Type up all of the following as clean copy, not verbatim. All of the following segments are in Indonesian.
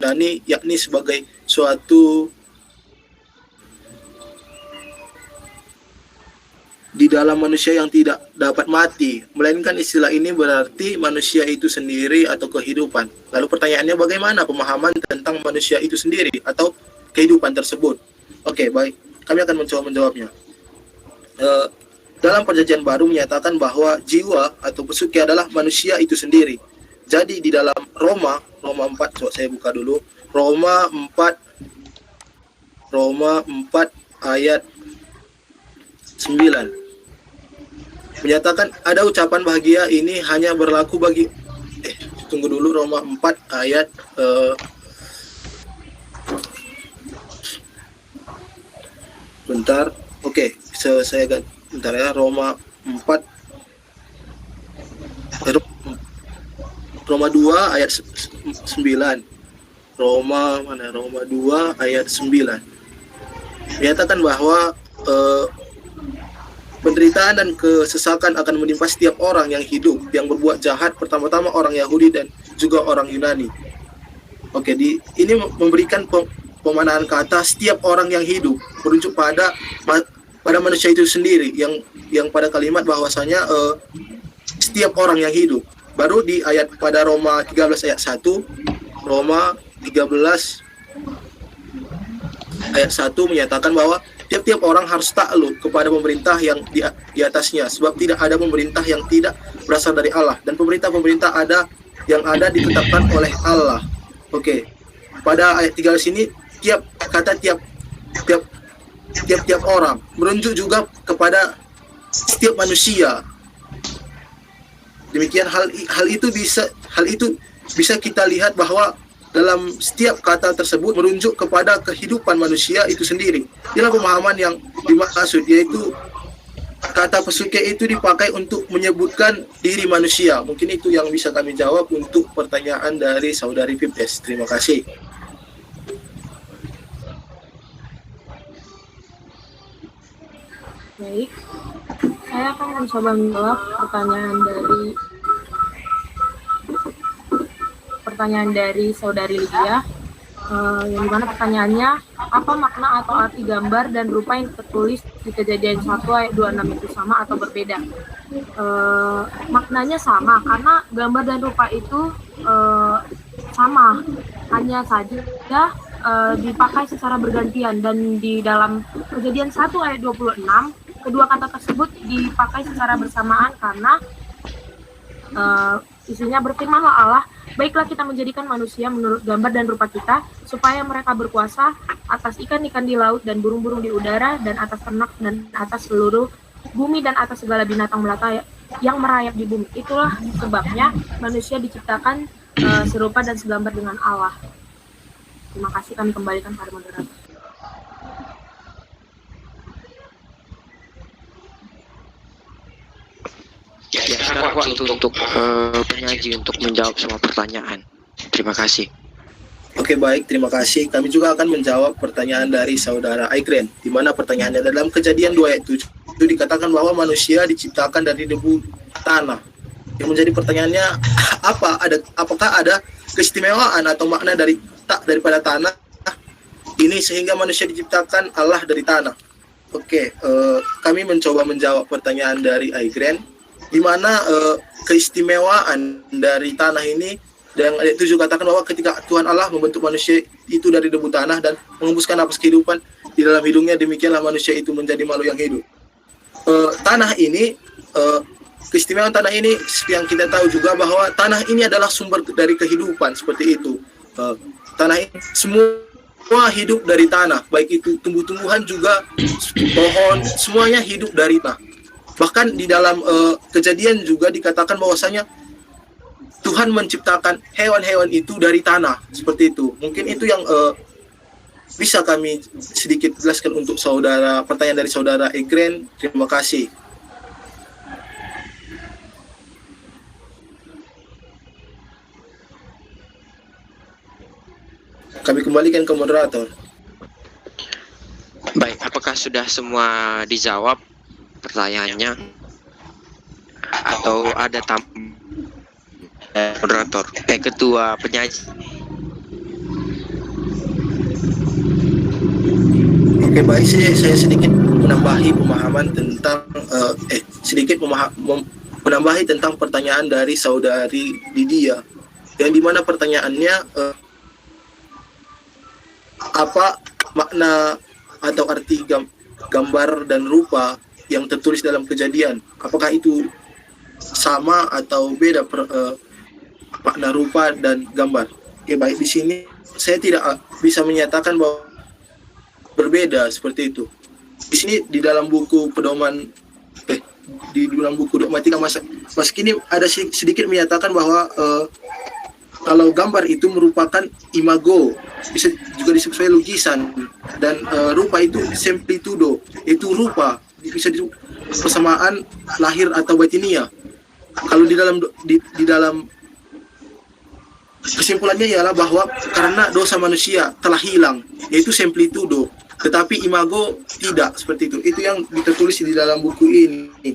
Yunani, yakni sebagai suatu di dalam manusia yang tidak dapat mati, melainkan istilah ini berarti manusia itu sendiri atau kehidupan. Lalu pertanyaannya, bagaimana pemahaman tentang manusia itu sendiri atau kehidupan tersebut? Oke, baik, kami akan mencoba menjawabnya. Dalam perjanjian baru menyatakan bahwa jiwa atau pesuki adalah manusia itu sendiri. Jadi di dalam Roma 4, coba saya buka dulu, Roma 4 ayat 9 menyatakan ada ucapan bahagia ini hanya berlaku bagi tunggu dulu, Roma 4 ayat bentar. Oke, saya bentar ya, Roma 2 ayat 9. Roma 2 ayat 9 menyatakan bahwa penderitaan dan kesesakan akan menimpa setiap orang yang hidup, yang berbuat jahat, pertama-tama orang Yahudi dan juga orang Yunani. Oke, ini memberikan pemanaan kata setiap orang yang hidup, merujuk pada manusia itu sendiri, yang pada kalimat bahwasanya setiap orang yang hidup. Baru di ayat pada Roma 13 ayat 1, Roma 13 ayat 1 menyatakan bahwa tiap-tiap orang harus takluk kepada pemerintah yang di atasnya, sebab tidak ada pemerintah yang tidak berasal dari Allah, dan pemerintah-pemerintah yang ada ditetapkan oleh Allah. Oke. Pada ayat 13 ini tiap orang merujuk juga kepada setiap manusia. Demikian hal itu bisa kita lihat bahwa dalam setiap kata tersebut merujuk kepada kehidupan manusia itu sendiri. Inilah pemahaman yang dimaksud, yaitu kata pesuke itu dipakai untuk menyebutkan diri manusia. Mungkin itu yang bisa kami jawab untuk pertanyaan dari saudari Pipes. Terima kasih. Baik, saya akan mencoba menjawab pertanyaan dari saudari Lydia, yang dimana pertanyaannya, apa makna atau arti gambar dan rupa yang tertulis di Kejadian 1 ayat 26 itu sama atau berbeda? Maknanya sama, karena gambar dan rupa itu sama, hanya saja dipakai secara bergantian, dan di dalam Kejadian 1 ayat 26 kedua kata tersebut dipakai secara bersamaan karena isinya, berfirmanlah Allah, baiklah kita menjadikan manusia menurut gambar dan rupa kita, supaya mereka berkuasa atas ikan-ikan di laut dan burung-burung di udara dan atas ternak dan atas seluruh bumi dan atas segala binatang melata yang merayap di bumi. Itulah sebabnya manusia diciptakan serupa dan segambar dengan Allah. Terima kasih, kami kembalikan pada moderator. Ya, sekarang waktu untuk penyaji untuk menjawab semua pertanyaan. Terima kasih. Oke, baik, terima kasih. Kami juga akan menjawab pertanyaan dari saudara Aikren, di mana pertanyaannya dalam Kejadian 2 ayat 7 itu dikatakan bahwa manusia diciptakan dari debu tanah. Yang menjadi pertanyaannya, apakah ada keistimewaan atau makna daripada tanah ini sehingga manusia diciptakan Allah dari tanah? Oke, kami mencoba menjawab pertanyaan dari Aikren, di mana keistimewaan dari tanah ini, dan ayat 7 katakan bahwa ketika Tuhan Allah membentuk manusia itu dari debu tanah dan mengembuskan napas kehidupan di dalam hidungnya, demikianlah manusia itu menjadi makhluk yang hidup. Tanah ini, keistimewaan tanah ini yang kita tahu juga bahwa tanah ini adalah sumber dari kehidupan, seperti itu. Tanah ini semua hidup dari tanah, baik itu tumbuh-tumbuhan juga pohon, semuanya hidup dari tanah. Bahkan di dalam Kejadian juga dikatakan bahwasanya Tuhan menciptakan hewan-hewan itu dari tanah, seperti itu. Mungkin itu yang bisa kami sedikit jelaskan untuk pertanyaan dari saudara Egren. Terima kasih. Kami kembalikan ke moderator. Baik, apakah sudah semua dijawab pertanyaannya atau ada moderator, ketua penyaji? baik, saya sedikit menambahi pemahaman tentang menambahi tentang pertanyaan dari saudari Lydia, yang dimana pertanyaannya apa makna atau arti gambar dan rupa yang tertulis dalam kejadian, apakah itu sama atau beda makna rupa dan gambar. Oke, baik, di sini saya tidak bisa menyatakan bahwa berbeda seperti itu. Di sini di dalam buku pedoman di dalam buku dogmatika masa kini ada sedikit menyatakan bahwa kalau gambar itu merupakan imago, bisa juga disebut sebagai lukisan, dan rupa itu semplitudo, itu rupa, bisa disebut persamaan lahir atau batinia. Kalau di dalam kesimpulannya ialah bahwa karena dosa manusia telah hilang, yaitu semplitudo, tetapi imago tidak seperti itu. Itu yang tertulis di dalam buku ini.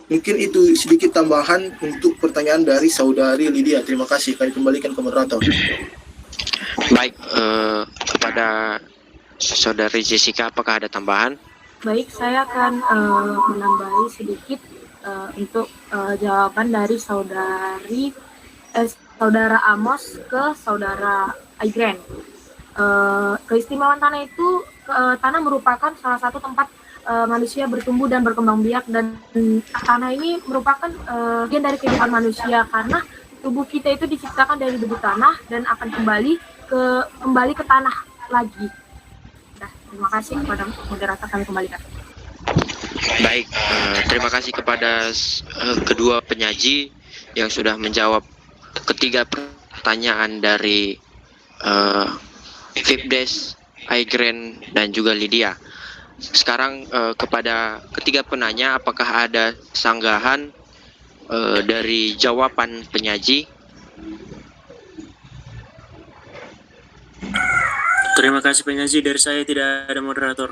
Mungkin itu sedikit tambahan untuk pertanyaan dari saudari Lydia. Terima kasih. Kami kembalikan ke moderator. Baik, kepada saudari Jessica, apakah ada tambahan? Baik, saya akan menambahi sedikit untuk jawaban dari saudara Amos ke saudara Aigren. Keistimewaan tanah itu, tanah merupakan salah satu tempat manusia bertumbuh dan berkembang biak, dan tanah ini merupakan bagian dari kehidupan manusia karena tubuh kita itu diciptakan dari debu tanah dan akan kembali ke tanah lagi. Nah, terima kasih kepada moderator, kami kembalikan. Baik, terima kasih kepada kedua penyaji yang sudah menjawab ketiga pertanyaan dari Fibdes, Aigren, dan juga Lydia. Sekarang kepada ketiga penanya, apakah ada sanggahan dari jawaban penyaji? Terima kasih penyaji, dari saya tidak ada moderator.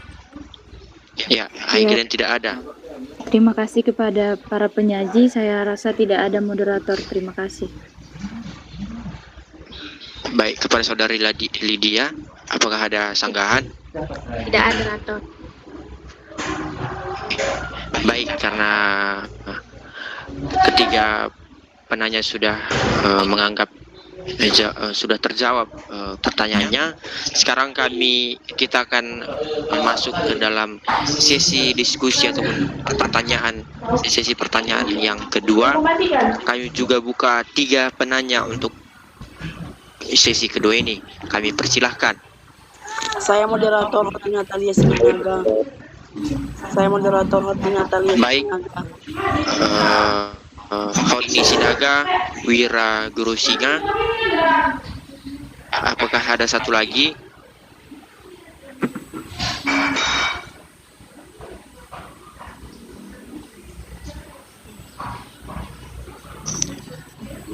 Ya, Aigren tidak ada. Terima kasih kepada para penyaji, saya rasa tidak ada moderator. Terima kasih. Baik, kepada saudari Lydia, apakah ada sanggahan? Tidak ada moderator. Baik, karena ketiga penanya sudah menganggap sudah terjawab pertanyaannya, sekarang kita akan masuk ke dalam sesi diskusi ataupun sesi pertanyaan yang kedua. Kami juga buka 3 penanya untuk sesi kedua ini. Kami persilahkan. Saya moderator Hoti Natalia Sinaga. Baik, Hotni Sinaga, Wira Guru Singa. Apakah ada satu lagi?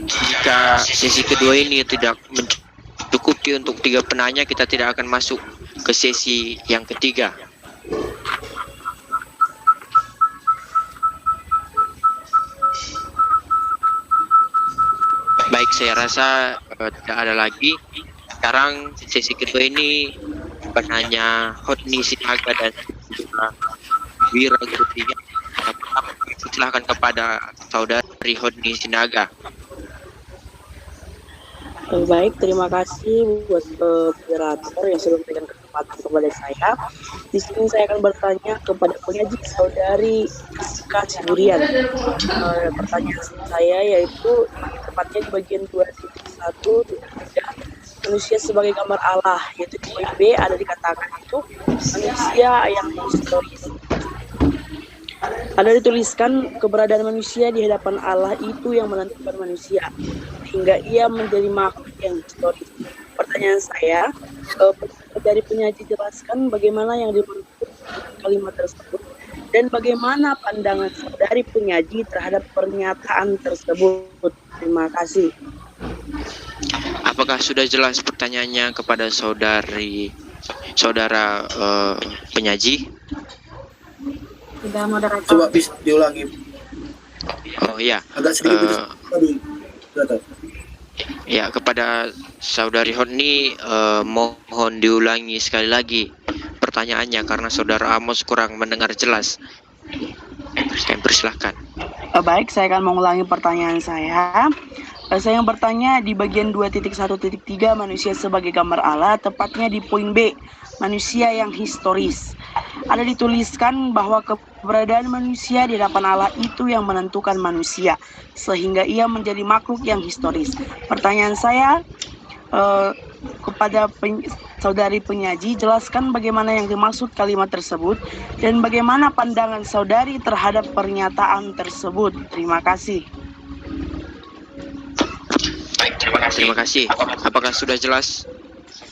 Jika sesi kedua ini tidak mencukupi untuk 3 penanya, kita tidak akan masuk ke sesi yang ketiga. Baik, saya rasa tidak ada lagi. Sekarang sesi kedua ini penanya Hotni Sinaga dan juga Wira Guru Singa. Silakan kepada saudari Hotni Sinaga. Baik, terima kasih buat moderator yang sudah memberikan kesempatan kepada saya. Di sini saya akan bertanya kepada penyaji saudari Jessica Siburian. Pertanyaan saya yaitu tepatnya di bagian 2.1.3, manusia sebagai gambar Allah, yaitu di poin B ada dikatakan itu manusia yang historis. Ada dituliskan keberadaan manusia di hadapan Allah itu yang menentukan manusia hingga ia menjadi makhluk yang historis. Pertanyaan saya, dari penyaji jelaskan bagaimana yang dimaksud kalimat tersebut dan bagaimana pandangan dari penyaji terhadap pernyataan tersebut. Terima kasih. Apakah sudah jelas pertanyaannya kepada saudara penyaji? Tidak, moderator. Coba bisa diulangi. Oh iya. Agak sedikit Ya, kepada saudari Hotni mohon diulangi sekali lagi pertanyaannya karena saudara Amos kurang mendengar jelas. Saya persilahkan. Baik, saya akan mengulangi pertanyaan saya. Saya yang bertanya di bagian 2.1.3 manusia sebagai gambar Allah, tepatnya di poin B, manusia yang historis. Ada dituliskan bahwa keberadaan manusia di hadapan Allah itu yang menentukan manusia, sehingga ia menjadi makhluk yang historis. Pertanyaan saya kepada saudari penyaji, jelaskan bagaimana yang dimaksud kalimat tersebut dan bagaimana pandangan saudari terhadap pernyataan tersebut. Terima kasih. Terima kasih. Apakah sudah jelas,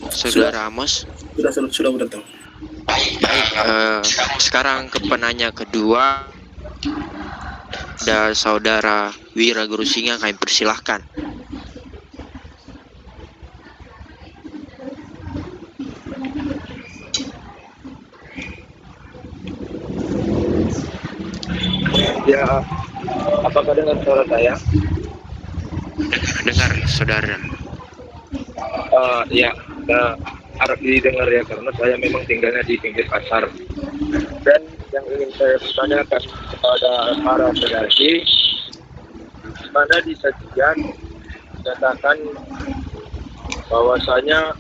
saudara Amos? Sudah tahu. Baik, sekarang ke penanya kedua, ada saudara Wira Guru Singa, kami persilahkan. Ya, apakah dengar suara saya? Dengar, saudara. Ya, harap didengar ya, karena saya memang tinggalnya di pinggir pasar. Dan yang ingin saya pertanyakan kepada para penyaji, di mana di sajian dikatakan bahwasanya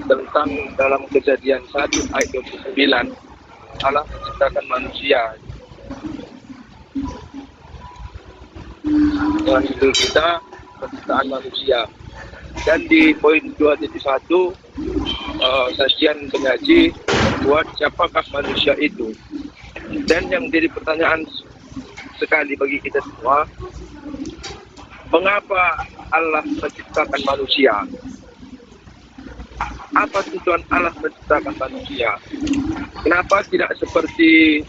tentang dalam Kejadian 1 ayat 29 Allah menciptakan manusia dengan judul kita penciptaan manusia, dan di poin 2.1 sajian penyaji membuat siapakah manusia itu. Dan yang jadi pertanyaan sekali bagi kita semua, mengapa Allah menciptakan manusia? Apa tujuan Allah menciptakan manusia? Kenapa tidak seperti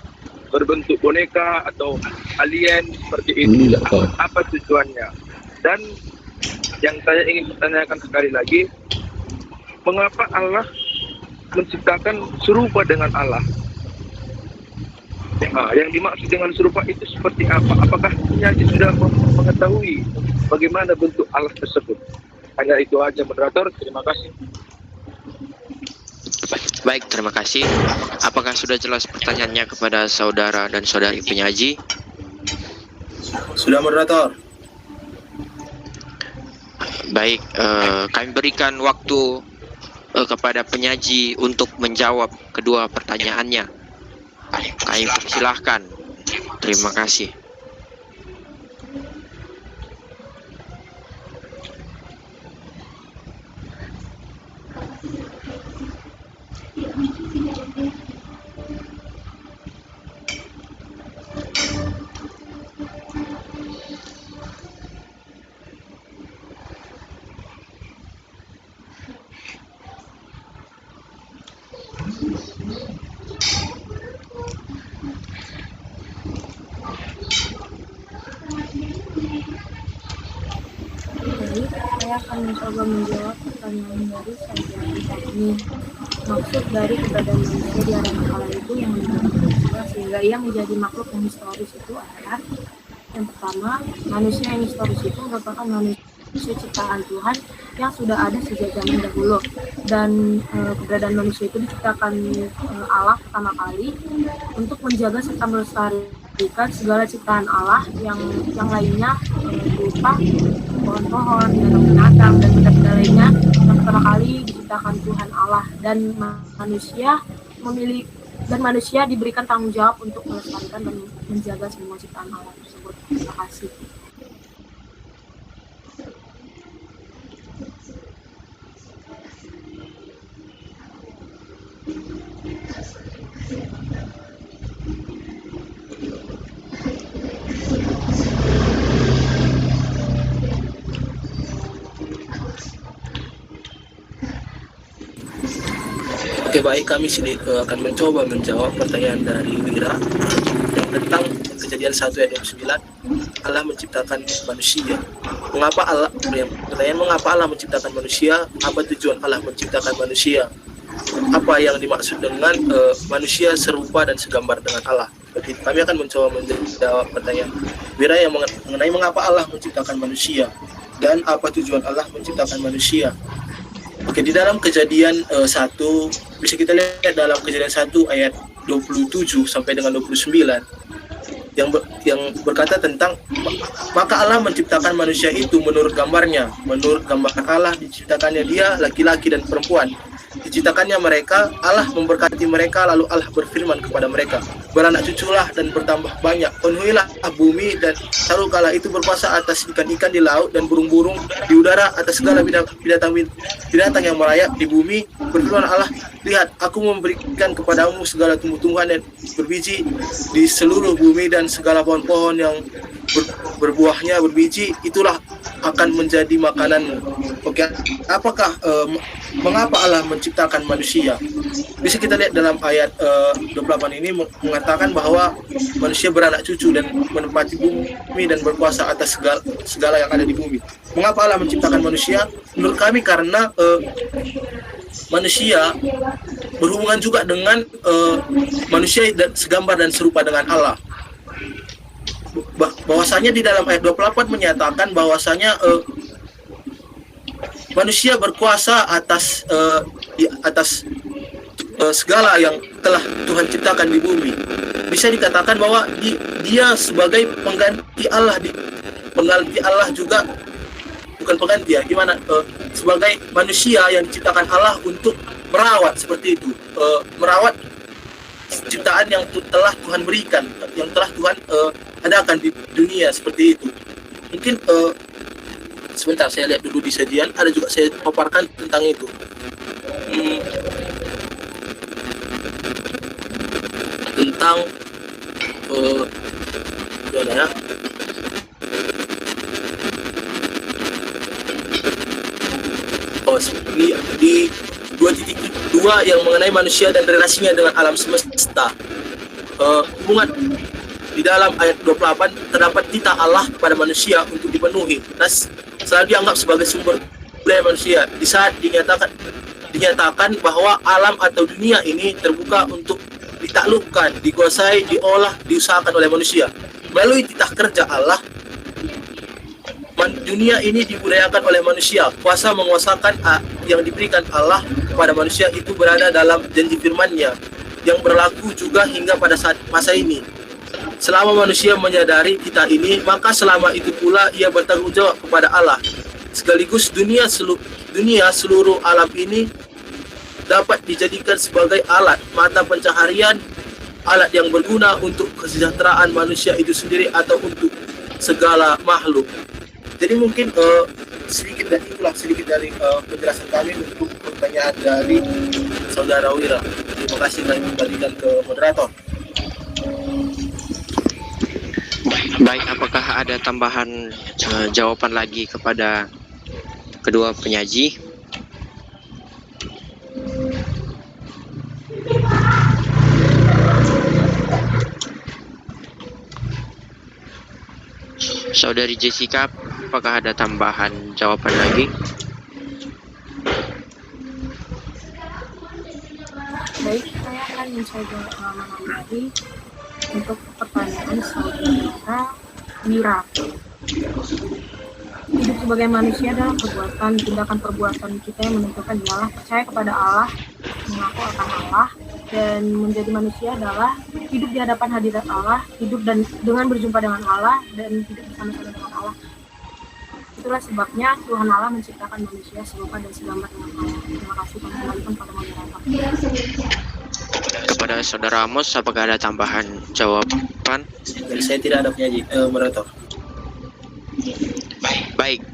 berbentuk boneka atau alien seperti itu? Apa tujuannya? Dan yang saya ingin pertanyakan sekali lagi, mengapa Allah menciptakan serupa dengan Allah? Yang dimaksud dengan serupa itu seperti apa? Apakah penyaji sudah mengetahui bagaimana bentuk Allah tersebut? Hanya itu aja, moderator. Terima kasih. Baik, terima kasih. Apakah sudah jelas pertanyaannya kepada saudara dan saudari penyaji? Sudah, moderator. Baik, kami berikan waktu kepada penyaji untuk menjawab kedua pertanyaannya. Kami persilahkan. Terima kasih. Saya akan mencoba menjawab pertanyaan dari saudari ini. Maksud dari keberadaan manusia di hadapan Allah itu yang menjadi manusia sehingga ia menjadi makhluk yang historis itu adalah yang pertama, manusia yang historis itu merupakan manusia ciptaan Tuhan yang sudah ada sejak zaman dahulu, dan keberadaan manusia itu diciptakan Allah pertama kali untuk menjaga serta melestarikan segala ciptaan Allah yang lainnya berupa pohon-pohon, binatang-binatang dan benda-benda lainnya yang pertama kali diciptakan Tuhan Allah, dan manusia diberikan tanggung jawab untuk melestarikan dan menjaga semua ciptaan Allah tersebut. Terima kasih. Oke, baik, kami akan mencoba menjawab pertanyaan dari Wira yang tentang Kejadian 1 ayat 29, Allah menciptakan manusia. Mengapa Allah menciptakan manusia? Apa tujuan Allah menciptakan manusia? Apa yang dimaksud dengan manusia serupa dan segambar dengan Allah? Jadi kami akan mencoba menjawab pertanyaan Wira yang mengenai mengapa Allah menciptakan manusia dan apa tujuan Allah menciptakan manusia. Oke, di dalam Kejadian 1 bisa kita lihat dalam Kejadian 1 ayat 27 sampai dengan 29 yang berkata tentang maka Allah menciptakan manusia itu menurut gambarnya, menurut gambar Allah diciptakannya dia laki-laki dan perempuan. Diciptakannya mereka, Allah memberkati mereka, lalu Allah berfirman kepada mereka, beranak cuculah dan bertambah banyak, penuhilah bumi dan taruhlah itu berkuasa atas ikan-ikan di laut dan burung-burung di udara, atas segala binatang yang merayap di bumi. Berfirman Allah, lihat, aku memberikan kepadamu segala tumbuh-tumbuhan dan berbiji di seluruh bumi dan segala pohon-pohon yang berbuahnya berbiji, itulah akan menjadi makananmu. Oke, apakah mengapa Allah menciptakan manusia? Bisa kita lihat dalam ayat 28 ini mengatakan bahwa manusia beranak cucu dan menempati bumi dan berkuasa atas segala yang ada di bumi. Mengapa Allah menciptakan manusia? Menurut kami karena manusia berhubungan juga dengan manusia dan segambar dan serupa dengan Allah. Bahwasanya di dalam ayat 28 menyatakan bahwasanya manusia berkuasa atas segala yang telah Tuhan ciptakan di bumi. Bisa dikatakan bahwa dia sebagai pengganti Allah, pengganti Allah juga, bukan pengganti ya, gimana? Sebagai manusia yang diciptakan Allah untuk merawat seperti itu, merawat ciptaan yang telah Tuhan berikan, yang telah Tuhan adakan di dunia seperti itu. Mungkin sebentar saya lihat dulu di sajian, ada juga saya paparkan tentang itu. Tentang ya. Di 2.2 yang mengenai manusia dan relasinya dengan alam semesta. Hubungan di dalam ayat 28 terdapat titah Allah kepada manusia untuk dipenuhi. Selalu dianggap sebagai sumber daya manusia. Di saat dinyatakan bahwa alam atau dunia ini terbuka untuk ditaklukkan, dikuasai, diolah, diusahakan oleh manusia. Melalui titah kerja Allah, dunia ini dibudayakan oleh manusia. Kuasa menguasakan yang diberikan Allah kepada manusia itu berada dalam janji firman-Nya yang berlaku juga hingga pada masa ini. Selama manusia menyadari titah ini, maka selama itu pula ia bertanggung jawab kepada Allah. Sekaligus dunia seluruh alam ini dapat dijadikan sebagai alat mata pencaharian, alat yang berguna untuk kesejahteraan manusia itu sendiri atau untuk segala makhluk. Jadi mungkin sedikit dari penjelasan kami untuk pertanyaan dari Saudara Wira. Terima kasih, kami kembalikan ke moderator. Baik, apakah ada tambahan jawaban lagi kepada kedua penyaji? Saudari Jessica, apakah ada tambahan jawaban lagi? Baik, saya akan mencoba menanggapi untuk pertanyaan Saudara Wira. Hidup sebagai manusia adalah tindakan perbuatan kita yang menentukan ialah percaya kepada Allah, mengaku akan Allah, dan menjadi manusia adalah hidup di hadapan hadirat Allah, hidup dan dengan berjumpa dengan Allah, dan hidup bersama-sama dengan Allah. Itulah sebabnya Tuhan Allah menciptakan manusia serupa dan segambar dengan Allah. Terima kasih, kami kembalikan pada moderator. Kepada Saudara Amos, apakah ada tambahan jawaban? Dari saya tidak ada penyaji, moderator. Baik,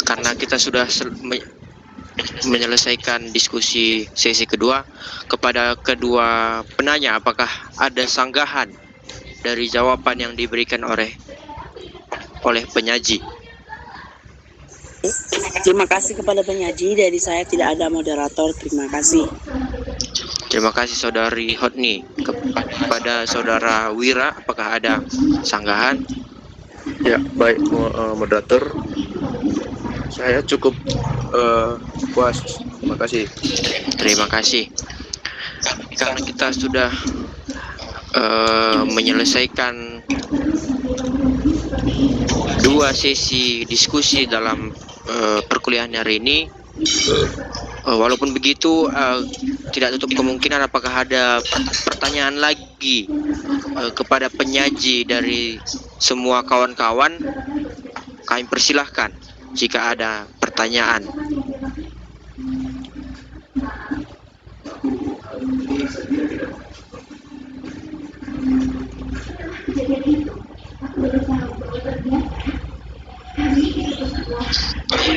karena kita sudah menyelesaikan diskusi sesi kedua, kepada kedua penanya, apakah ada sanggahan dari jawaban yang diberikan oleh penyaji? Terima kasih kepada penyaji. Dari saya tidak ada moderator. Terima kasih. Terima kasih Saudari Hotni. Kepada Saudara Wira, apakah ada sanggahan? Ya, baik moderator. Saya cukup puas. Terima kasih. Terima kasih. Karena kita sudah menyelesaikan dua sesi diskusi dalam perkuliahan hari ini. Walaupun begitu, tidak tutup kemungkinan apakah ada pertanyaan lagi kepada penyaji dari semua kawan-kawan. Kami persilahkan jika ada pertanyaan.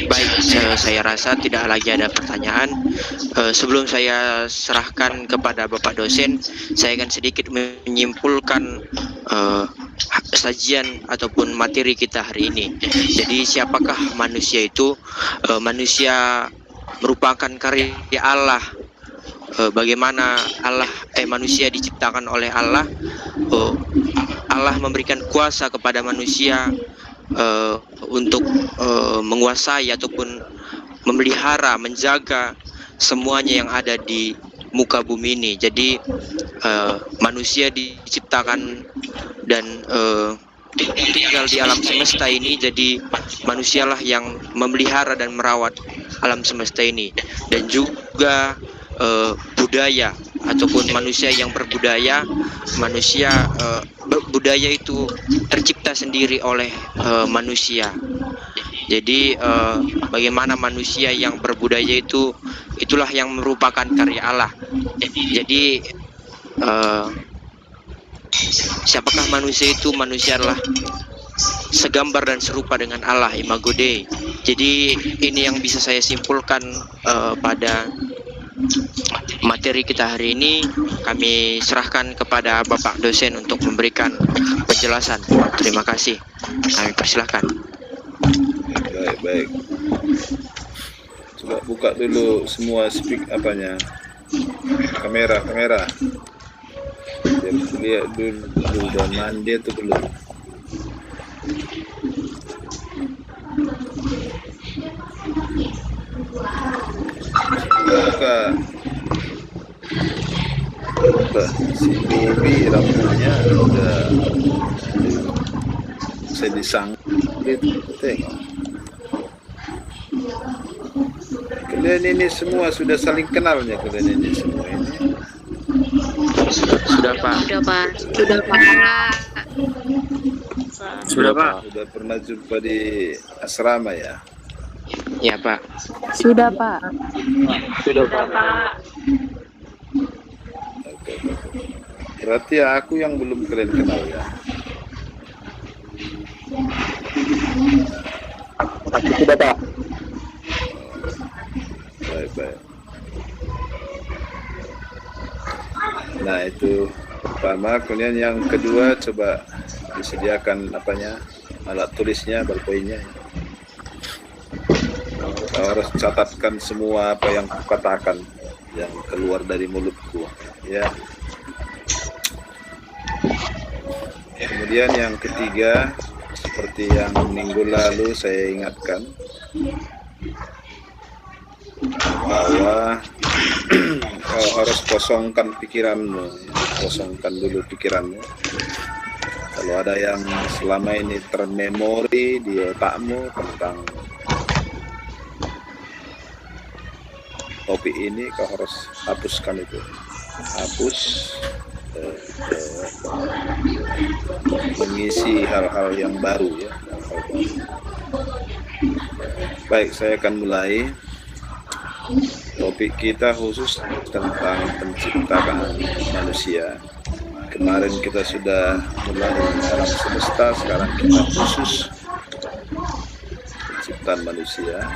Baik, saya rasa tidak lagi ada pertanyaan. Sebelum saya serahkan kepada Bapak dosen, saya akan sedikit menyimpulkan sajian ataupun materi kita hari ini. Jadi siapakah manusia itu? Manusia merupakan karya Allah. Bagaimana manusia diciptakan oleh Allah. Allah memberikan kuasa kepada manusia untuk menguasai ataupun memelihara, menjaga semuanya yang ada di muka bumi ini. Jadi manusia diciptakan dan tinggal di alam semesta ini. Jadi manusialah yang memelihara dan merawat alam semesta ini. Dan juga budaya ataupun manusia yang berbudaya. Budaya itu tercipta sendiri oleh manusia. Jadi bagaimana manusia yang berbudaya itulah yang merupakan karya Allah. Jadi siapakah manusia itu? Manusia adalah segambar dan serupa dengan Allah, Imago Dei. Jadi ini yang bisa saya simpulkan pada materi kita hari ini. Kami serahkan kepada Bapak dosen untuk memberikan penjelasan. Terima kasih. Kami persilahkan. Baik. Coba buka dulu semua kamera. Lihat dulu udah mandi atau belum. Buka. Si Bibi rambutnya udah saya disangkut. Tengok. Kalian ini semua sudah saling kenalnya, kalian ini semua ini. Sudah Pak. Sudah Pak. Sudah pernah jumpa di asrama ya? Ya Pak. Sudah, Pak. Oke. Berarti aku yang belum kalian kenal ya? Sudah Pak. Baik. Nah itu pertama, kemudian yang kedua coba disediakan alat tulisnya, ballpointnya. Kau harus catatkan semua apa yang kukatakan yang keluar dari mulutku ya. Kemudian yang ketiga, seperti yang minggu lalu saya ingatkan bahwa kau harus kosongkan pikiranmu, kosongkan dulu pikiranmu. Kalau ada yang selama ini termemori di otakmu tentang topik ini, kau harus hapuskan itu. Hapus, mengisi hal-hal yang baru ya. Baik, saya akan mulai. Topik kita khusus tentang penciptaan manusia. Kemarin kita sudah mulai alam semesta, sekarang kita khusus penciptaan manusia.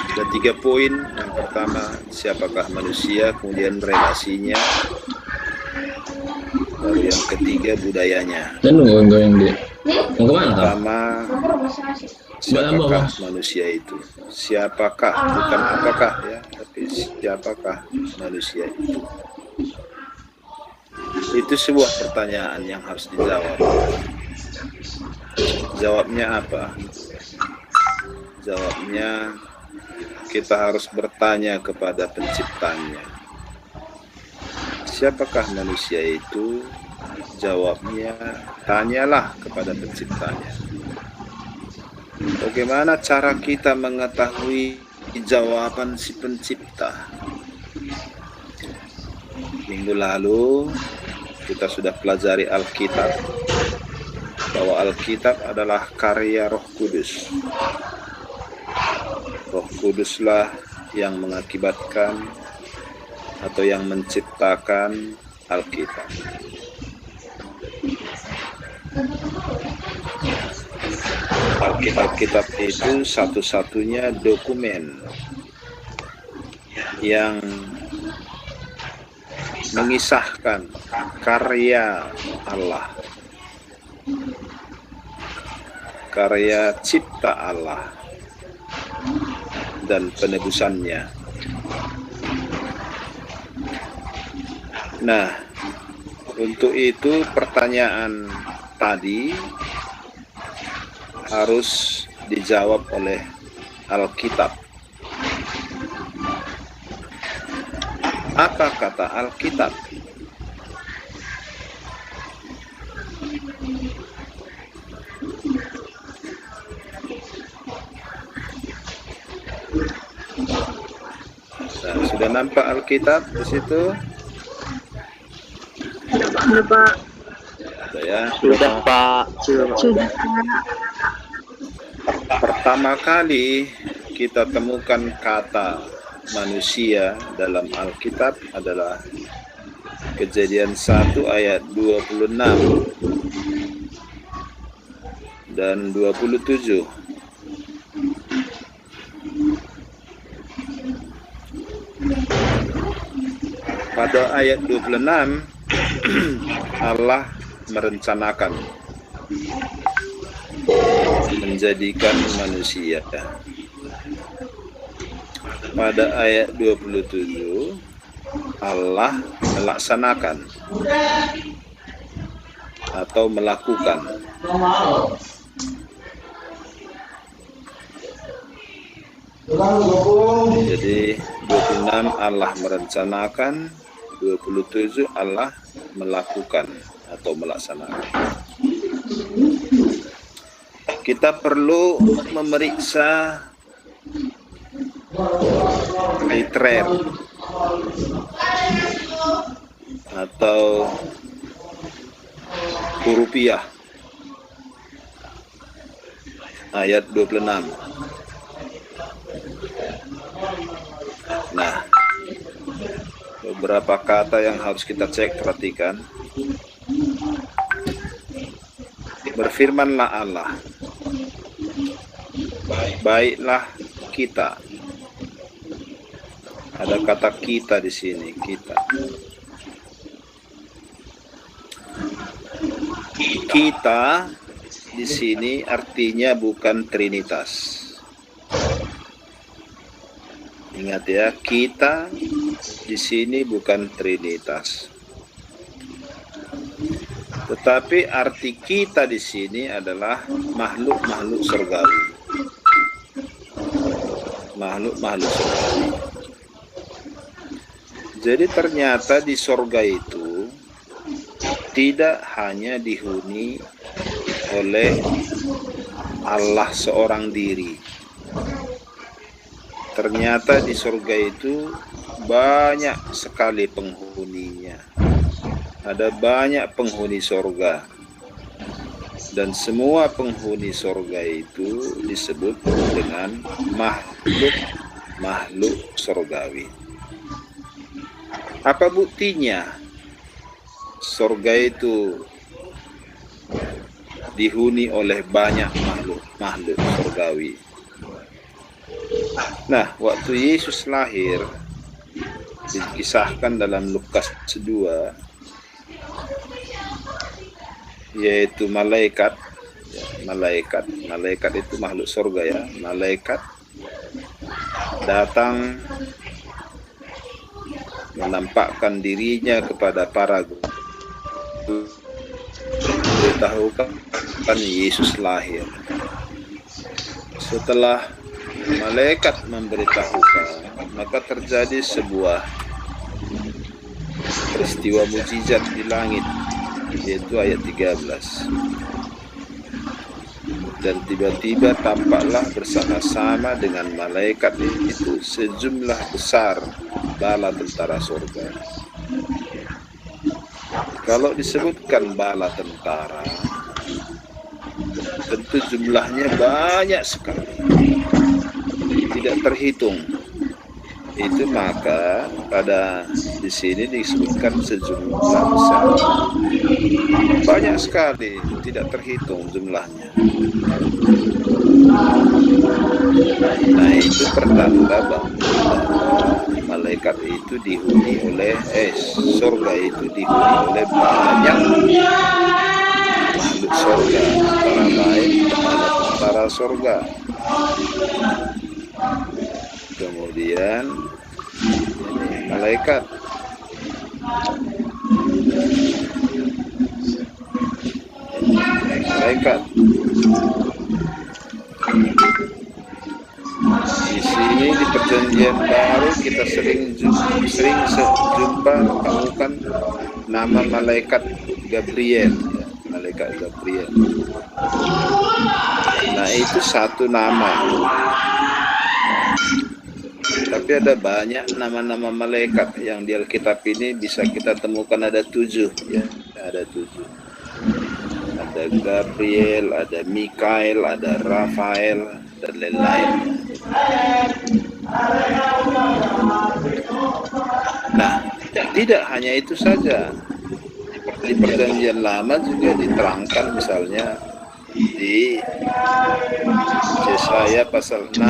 Ada 3 poin. Yang pertama, siapakah manusia, kemudian relasinya, lalu yang ketiga budayanya. Pertama, siapakah manusia itu? Siapakah, bukan apakah ya, tapi siapakah manusia itu? Itu sebuah pertanyaan yang harus dijawab. Jawabnya apa? Jawabnya, kita harus bertanya kepada penciptanya. Siapakah manusia itu? Jawabnya, tanyalah kepada penciptanya. Bagaimana cara kita mengetahui jawaban si pencipta? Minggu lalu kita sudah pelajari Alkitab, bahwa Alkitab adalah karya Roh Kudus. Roh Kuduslah yang mengakibatkan atau yang menciptakan Alkitab. Alkitab itu satu-satunya dokumen yang mengisahkan karya Allah, karya cipta Allah dan penebusannya. Nah, untuk itu pertanyaan tadi harus dijawab oleh Alkitab. Apa kata Alkitab? Nah, sudah nampak Alkitab di situ? Sudah, Pak. Sudah ya? Sudah, Pak. Sudah, Pak. Pertama kali kita temukan kata manusia dalam Alkitab adalah Kejadian 1 ayat 26 dan 27. Pada ayat 26 Allah merencanakan menjadikan manusia. Pada ayat 27 Allah melaksanakan atau melakukan. Jadi 26 Allah merencanakan, 27 Allah melakukan atau melaksanakan. Kita perlu memeriksa literer atau hurufiah ayat 26. Nah, beberapa kata yang harus kita cek, perhatikan. Berfirmanlah Allah, baiklah kita. Ada kata kita di sini, kita. Kita di sini artinya bukan trinitas. Ingat ya, kita di sini bukan trinitas. Tetapi arti kita di sini adalah makhluk-makhluk surgawi. Makhluk-makhluk surgawi. Jadi ternyata di surga itu tidak hanya dihuni oleh Allah seorang diri. Ternyata di surga itu banyak sekali penghuninya. Ada banyak penghuni surga. Dan semua penghuni surga itu disebut dengan makhluk surgawi. Apa buktinya surga itu dihuni oleh banyak makhluk surgawi? Nah, waktu Yesus lahir, dikisahkan dalam Lukas 2, yaitu malaikat itu makhluk surga ya, malaikat datang menampakkan dirinya kepada para guru, memberitahukan Yesus lahir. Setelah malaikat memberitahukan, maka terjadi sebuah peristiwa mukjizat di langit, yaitu ayat 13. Dan tiba-tiba tampaklah bersama-sama dengan malaikat itu sejumlah besar bala tentara surga. Kalau disebutkan bala tentara, tentu jumlahnya banyak sekali, tidak terhitung. Itu maka pada di sini disebutkan sejumlah besar, banyak sekali, tidak terhitung jumlahnya. Nah, itu pertanda bahwa malaikat itu dihuni oleh surga itu dihuni oleh banyak makhluk surga, antara lain tentara surga. Kemudian ini malaikat. Malaikat. Di sini di perjanjian baru kita sering jumpa temukan nama malaikat Gabriel, malaikat Gabriel. Nah, itu satu nama. Tapi ada banyak nama-nama malaikat yang di Alkitab ini bisa kita temukan, ada 7 ya, ada 7. Ada Gabriel, ada Mikael, ada Rafael, dan lain-lain. Nah, tidak hanya itu saja. Di perjanjian lama juga diterangkan, misalnya di Yesaya pasal 6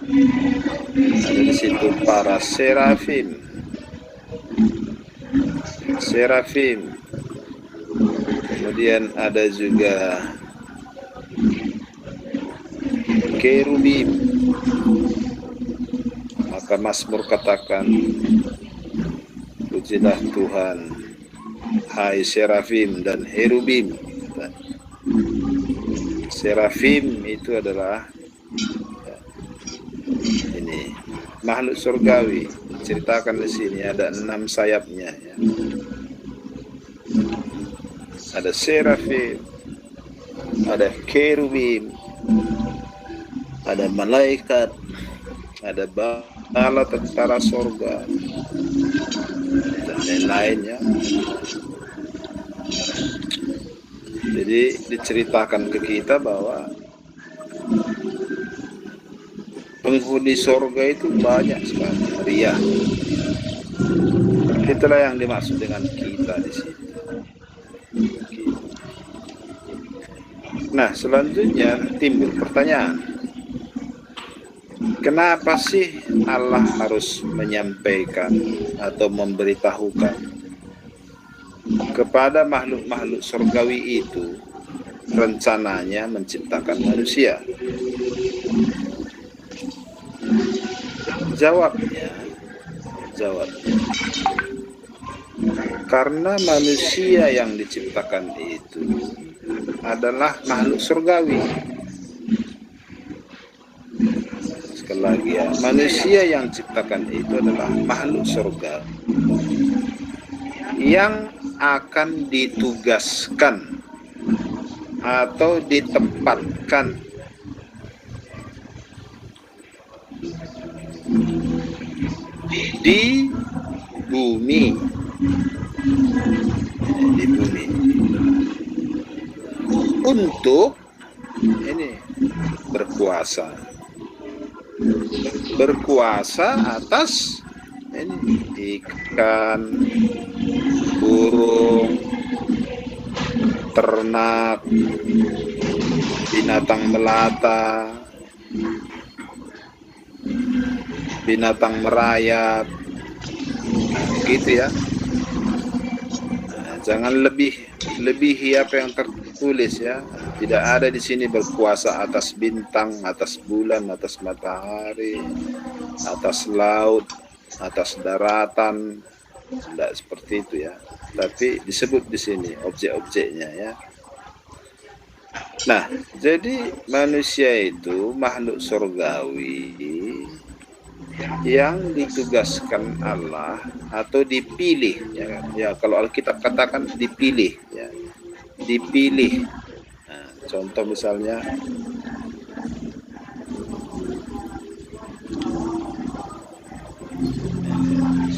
ada di situ para serafim, kemudian ada juga kerubim. Maka Mazmur katakan, pujilah Tuhan, hai serafim dan herubim. Serafim itu adalah ini makhluk surgawi, diceritakan di sini ada 6 sayapnya ya. Ada serafim, ada kerubim, ada malaikat, ada bala tentara surga, dan lain-lainnya. Jadi diceritakan ke kita bahwa penghuni surga itu banyak sekali, meriah. Itulah yang dimaksud dengan kita di sini. Nah, selanjutnya timbul pertanyaan, kenapa sih Allah harus menyampaikan atau memberitahukan kepada makhluk-makhluk surgawi itu rencananya menciptakan manusia? Jawabnya, karena manusia yang diciptakan itu adalah makhluk surgawi. Sekali lagi ya, manusia yang diciptakan itu adalah makhluk surga yang akan ditugaskan atau ditempatkan di bumi, untuk ini berkuasa atas ini ikan, burung, ternak, binatang melata, binatang merayap, gitu ya. Nah, jangan lebihi apa yang tertulis ya. Tidak ada di sini berkuasa atas bintang, atas bulan, atas matahari, atas laut, atas daratan. Tidak seperti itu ya. Tapi disebut di sini objek-objeknya ya. Nah, jadi manusia itu makhluk surgawi yang ditugaskan Allah atau dipilih ya, ya kalau Alkitab katakan dipilih ya, dipilih. Nah, Contoh misalnya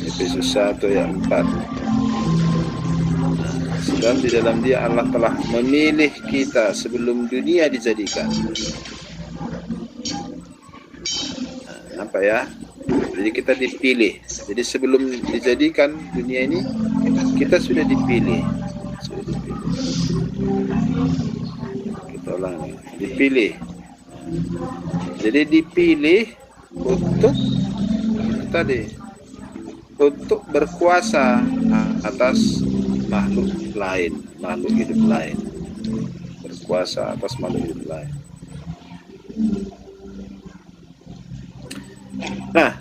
Efesus 1 ayat 4. Sebab di dalam Dia Allah telah memilih kita sebelum dunia dijadikan. Apa ya? Jadi kita dipilih. Jadi sebelum dijadikan dunia ini, kita sudah dipilih. Kita ulangi, dipilih. Jadi dipilih untuk tadi, untuk berkuasa atas makhluk lain, makhluk hidup lain. Berkuasa atas makhluk hidup lain. Nah,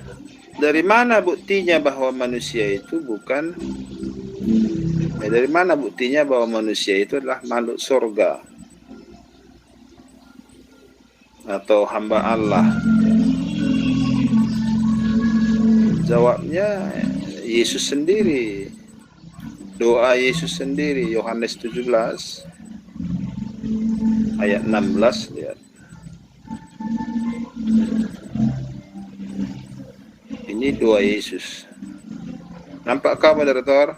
dari mana buktinya bahwa manusia itu bukan dari mana buktinya bahwa manusia itu adalah makhluk surga atau hamba Allah? Jawabnya Yesus sendiri. Doa Yesus sendiri, Yohanes 17 ayat 16, lihat. Ini doa Yesus. Nampakkah moderator?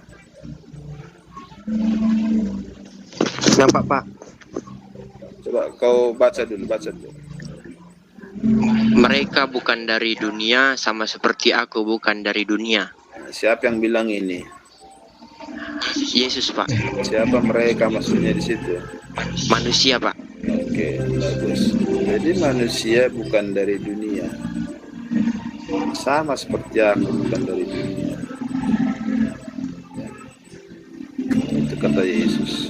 Nampak, Pak. Coba kau baca dulu. Mereka bukan dari dunia, sama seperti aku bukan dari dunia. Siapa yang bilang ini? Yesus, Pak. Siapa mereka maksudnya di situ? Manusia, Pak. Oke, bagus. Jadi manusia bukan dari dunia. Sama seperti aku bukan dari dunia. Ya. Itu kata Yesus.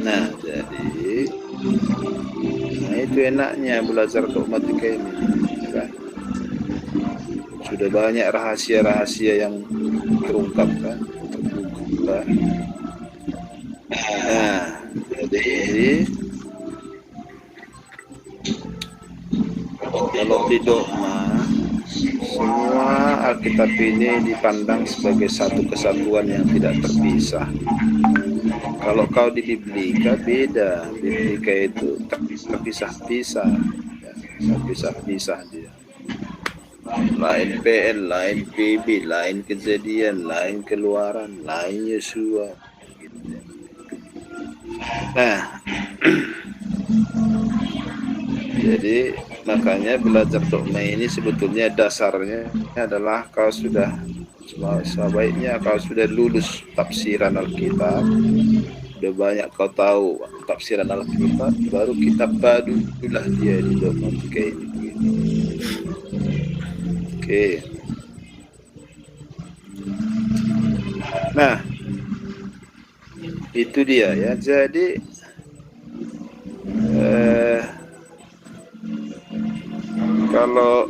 Nah, jadi itu enaknya belajar dogmatika ini, kan? Sudah banyak rahasia-rahasia yang terungkap, kan? Terbuka. Nah, jadi kalau di dogma, semua Alkitab ini dipandang sebagai satu kesatuan yang tidak terpisah. Kalau kau di Biblika beda, Biblika itu terpisah-pisah, ya, terpisah-pisah dia. Lain PL, lain PB, lain Kejadian, lain Keluaran, lain Yesua. Nah, jadi makanya belajar dogma ini sebetulnya dasarnya adalah kau sudah sebaiknya kau sudah lulus tafsiran Alkitab, udah banyak kau tahu tafsiran Alkitab, baru kita padulah dia di dogmatika ini. Oke. Nah, itu dia ya. Jadi kalau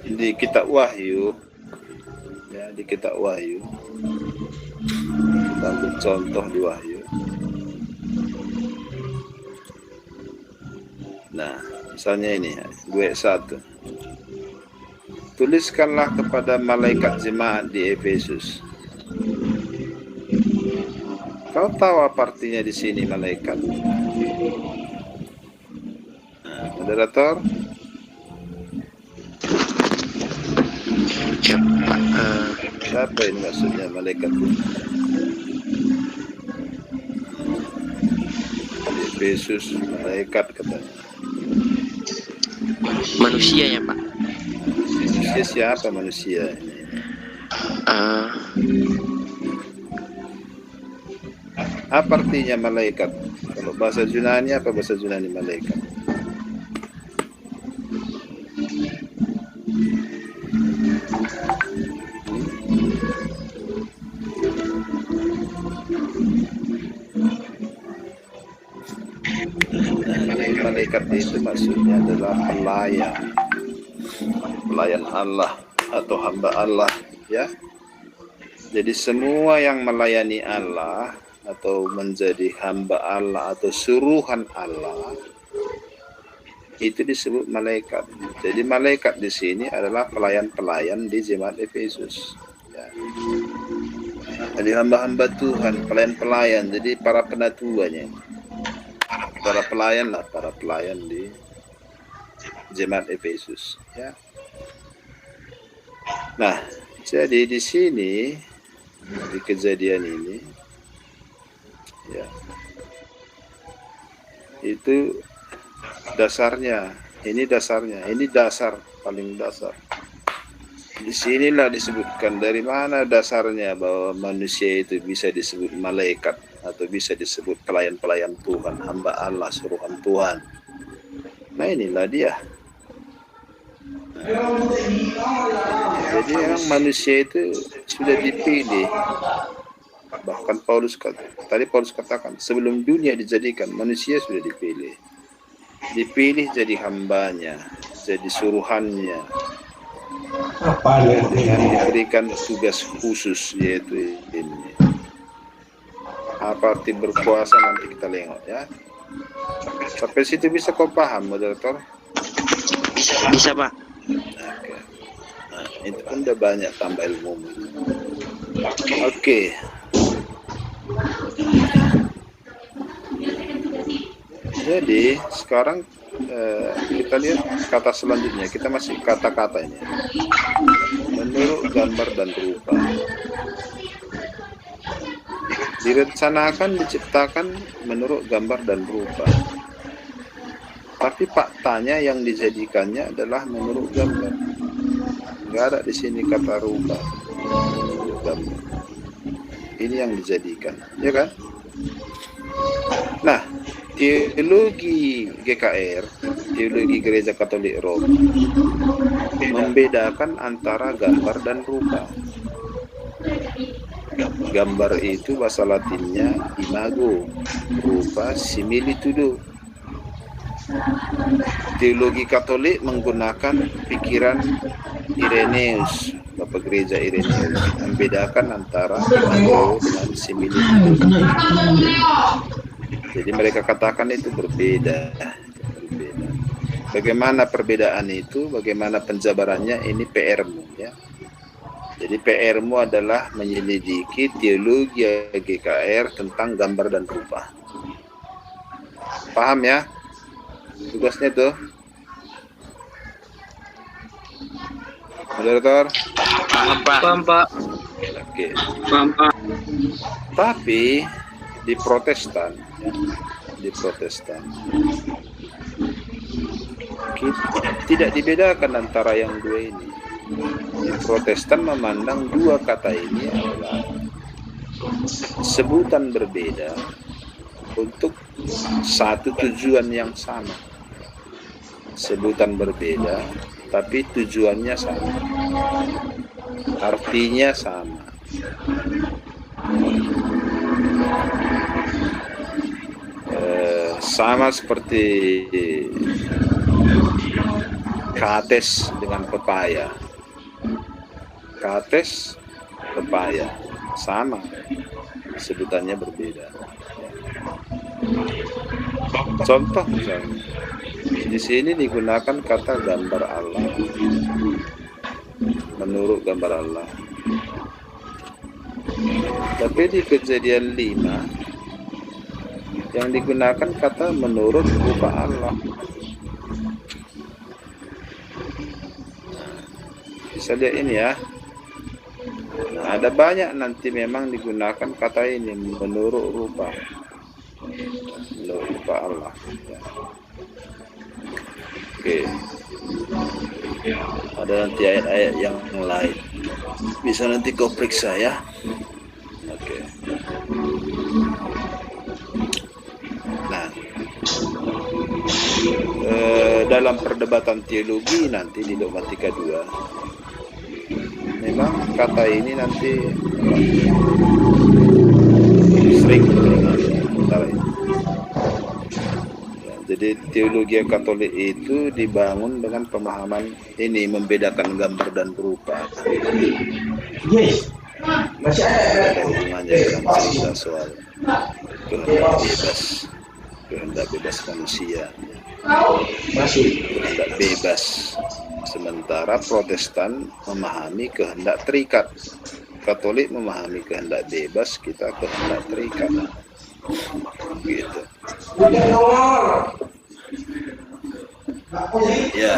di kitab Wahyu, ya, di kitab Wahyu, kita ambil contoh di Wahyu. Nah, misalnya ini, gue 1. Tuliskanlah kepada malaikat jemaat di Efesus. Kau tahu apa artinya di sini malaikat? Nah, moderator? Siapa ini maksudnya malaikat itu? Di Efesus malaikat katanya. Manusia ya, Pak. Manusia siapa manusia ini? Apa artinya malaikat? Kalau bahasa Yunani apa bahasa Yunani malaikat? Malaikat itu maksudnya adalah pelayan Allah atau hamba Allah, ya. Jadi semua yang melayani Allah atau menjadi hamba Allah atau suruhan Allah itu disebut malaikat. Jadi malaikat di sini adalah pelayan-pelayan di jemaat Efesus, ya. Jadi hamba-hamba Tuhan, pelayan-pelayan, jadi para penatuannya. para pelayan di Jemaat Efesus, ya. Nah, jadi di sini di kejadian ini, ya, itu dasarnya, ini dasar paling dasar. Disinilah disebutkan dari mana dasarnya bahwa manusia itu bisa disebut malaikat atau bisa disebut pelayan-pelayan Tuhan, hamba Allah, suruhan Tuhan. Nah, inilah dia. Jadi yang manusia itu sudah dipilih. Bahkan Paulus katakan sebelum dunia dijadikan, manusia sudah dipilih. Dipilih jadi hambanya, jadi suruhannya. Dengan diberikan tugas khusus, yaitu ini. Apa arti berkuasa nanti kita lihat, ya. Sampai situ bisa kau paham, moderator? Bisa Pak. Oke. Nah, itu pun udah banyak tambah ilmu. Oke. Jadi sekarang kita lihat kata selanjutnya. Kita masih kata-kata ini. Menurut gambar dan rupa. Direncanakan, diciptakan menurut gambar dan rupa. Tapi faktanya yang dijadikannya adalah menurut gambar. Nggak ada di sini kata rupa. Menurut gambar. Ini yang dijadikan, ya kan? Nah, teologi GKR, teologi Gereja Katolik Roma, membedakan antara gambar dan rupa. Gambar itu bahasa Latinnya imago, rupa similitudo. Teologi Katolik menggunakan pikiran Irenaeus, Bapak Gereja Irenaeus, membedakan antara imago dengan similitudo. Jadi mereka katakan itu berbeda. Bagaimana perbedaan itu? Bagaimana penjabarannya? Ini PR-mu, ya. Jadi PR-mu adalah menyelidiki teologi GKR tentang gambar dan rupa. Paham ya? Tugasnya tuh. Moderator? Paham Pak. Oke. Paham Pak. Tapi di Protestan, ya, tidak dibedakan antara yang dua ini. Di Protestan memandang dua kata ini adalah sebutan berbeda untuk satu tujuan yang sama. Sebutan berbeda, tapi tujuannya sama. Artinya sama. Sama seperti kates dengan pepaya. Kates, pepaya, sama, sebutannya berbeda. Contoh misalnya, di sini digunakan kata gambar Allah, menurut gambar Allah. Tapi di Kejadian 5 yang digunakan kata menurut rupa Allah. Bisa lihat ini ya. Nah, ada banyak nanti memang digunakan kata ini menurut rupa Allah. Ya. Oke. Ada nanti ayat-ayat yang lain. Bisa nanti kau periksa ya. Oke. Nah, dalam perdebatan teologi nanti di Dogmatika 2. Memang kata ini nanti sering antara ini. Ya, jadi teologi Katolik itu dibangun dengan pemahaman ini, membedakan gambar dan rupa. Yes. Masih ada hubungannya dengan cerita soal kehendak bebas manusia. Kehendak bebas. Sementara Protestan memahami kehendak terikat. Katolik memahami kehendak bebas, kita kehendak terikat. Gitu. Ya.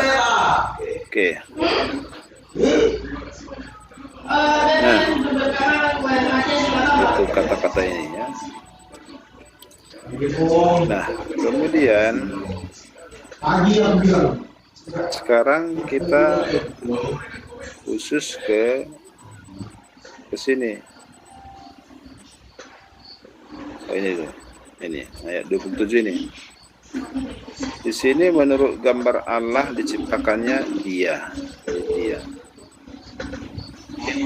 Oke. Nah, itu kata-kata ini ya. Nah, kemudian sekarang kita khusus ke sini. Oh, ini ayat 27 ini. Di sini menurut gambar Allah diciptakannya dia.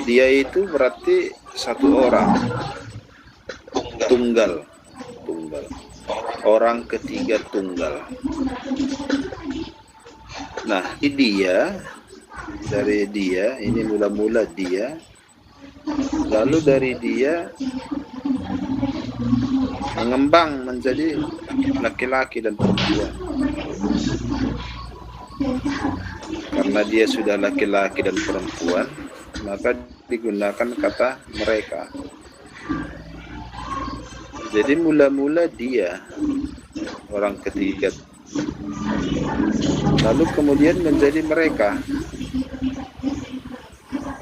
Dia itu berarti satu orang, tunggal. Orang ketiga tunggal. Nah, dari dia, ini mula-mula dia, lalu dari dia mengembang menjadi laki-laki dan perempuan. Karena dia sudah laki-laki dan perempuan, maka digunakan kata mereka. Jadi mula-mula dia orang ketiga, lalu kemudian menjadi mereka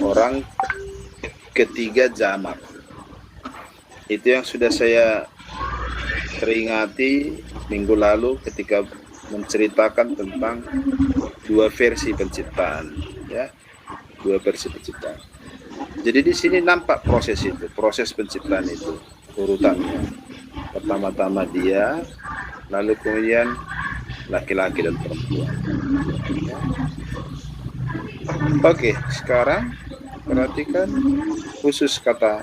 orang ketiga jamak. Itu yang sudah saya peringati minggu lalu ketika menceritakan tentang dua versi penciptaan, ya, dua versi penciptaan. Jadi di sini nampak proses penciptaan itu urutannya. Pertama-tama dia, lalu kemudian laki-laki dan perempuan. Oke, sekarang perhatikan khusus kata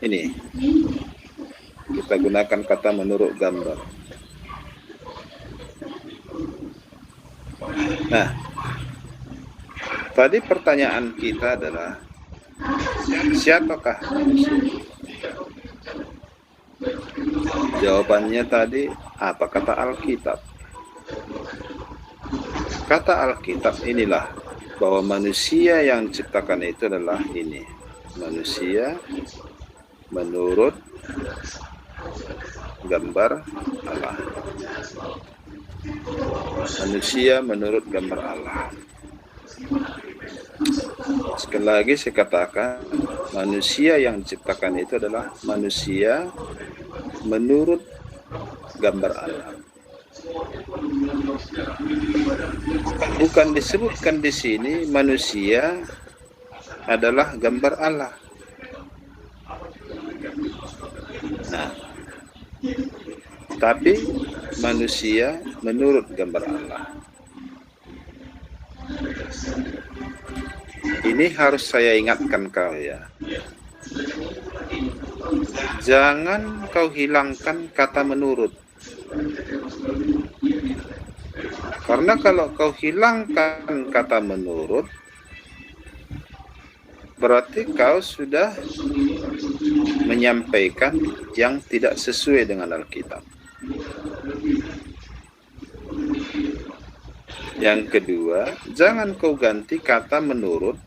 ini. Kita gunakan kata menurut gambar. Nah, tadi pertanyaan kita adalah siapakah manusia? Jawabannya tadi apa kata Alkitab? Kata Alkitab inilah bahwa manusia yang diciptakan itu adalah ini. Manusia menurut gambar Allah. Manusia menurut gambar Allah. Sekali lagi saya katakan, manusia yang diciptakan itu adalah manusia menurut gambar Allah. Bukan disebutkan di sini manusia adalah gambar Allah. Nah, tapi manusia menurut gambar Allah. Ini harus saya ingatkan kau ya. Jangan kau hilangkan kata menurut. Karena kalau kau hilangkan kata menurut, berarti kau sudah menyampaikan yang tidak sesuai dengan Alkitab. Yang kedua, jangan kau ganti kata menurut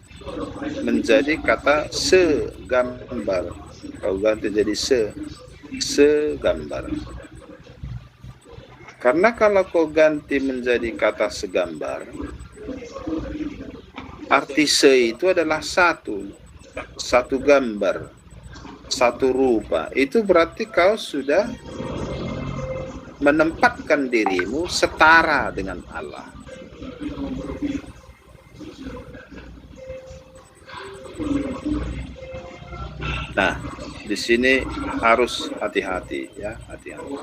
menjadi kata segambar. Kau ganti jadi segambar. Karena kalau kau ganti menjadi kata segambar, arti se itu adalah satu gambar, satu rupa. Itu berarti kau sudah menempatkan dirimu setara dengan Allah. Nah, di sini harus hati-hati ya, hati-hati.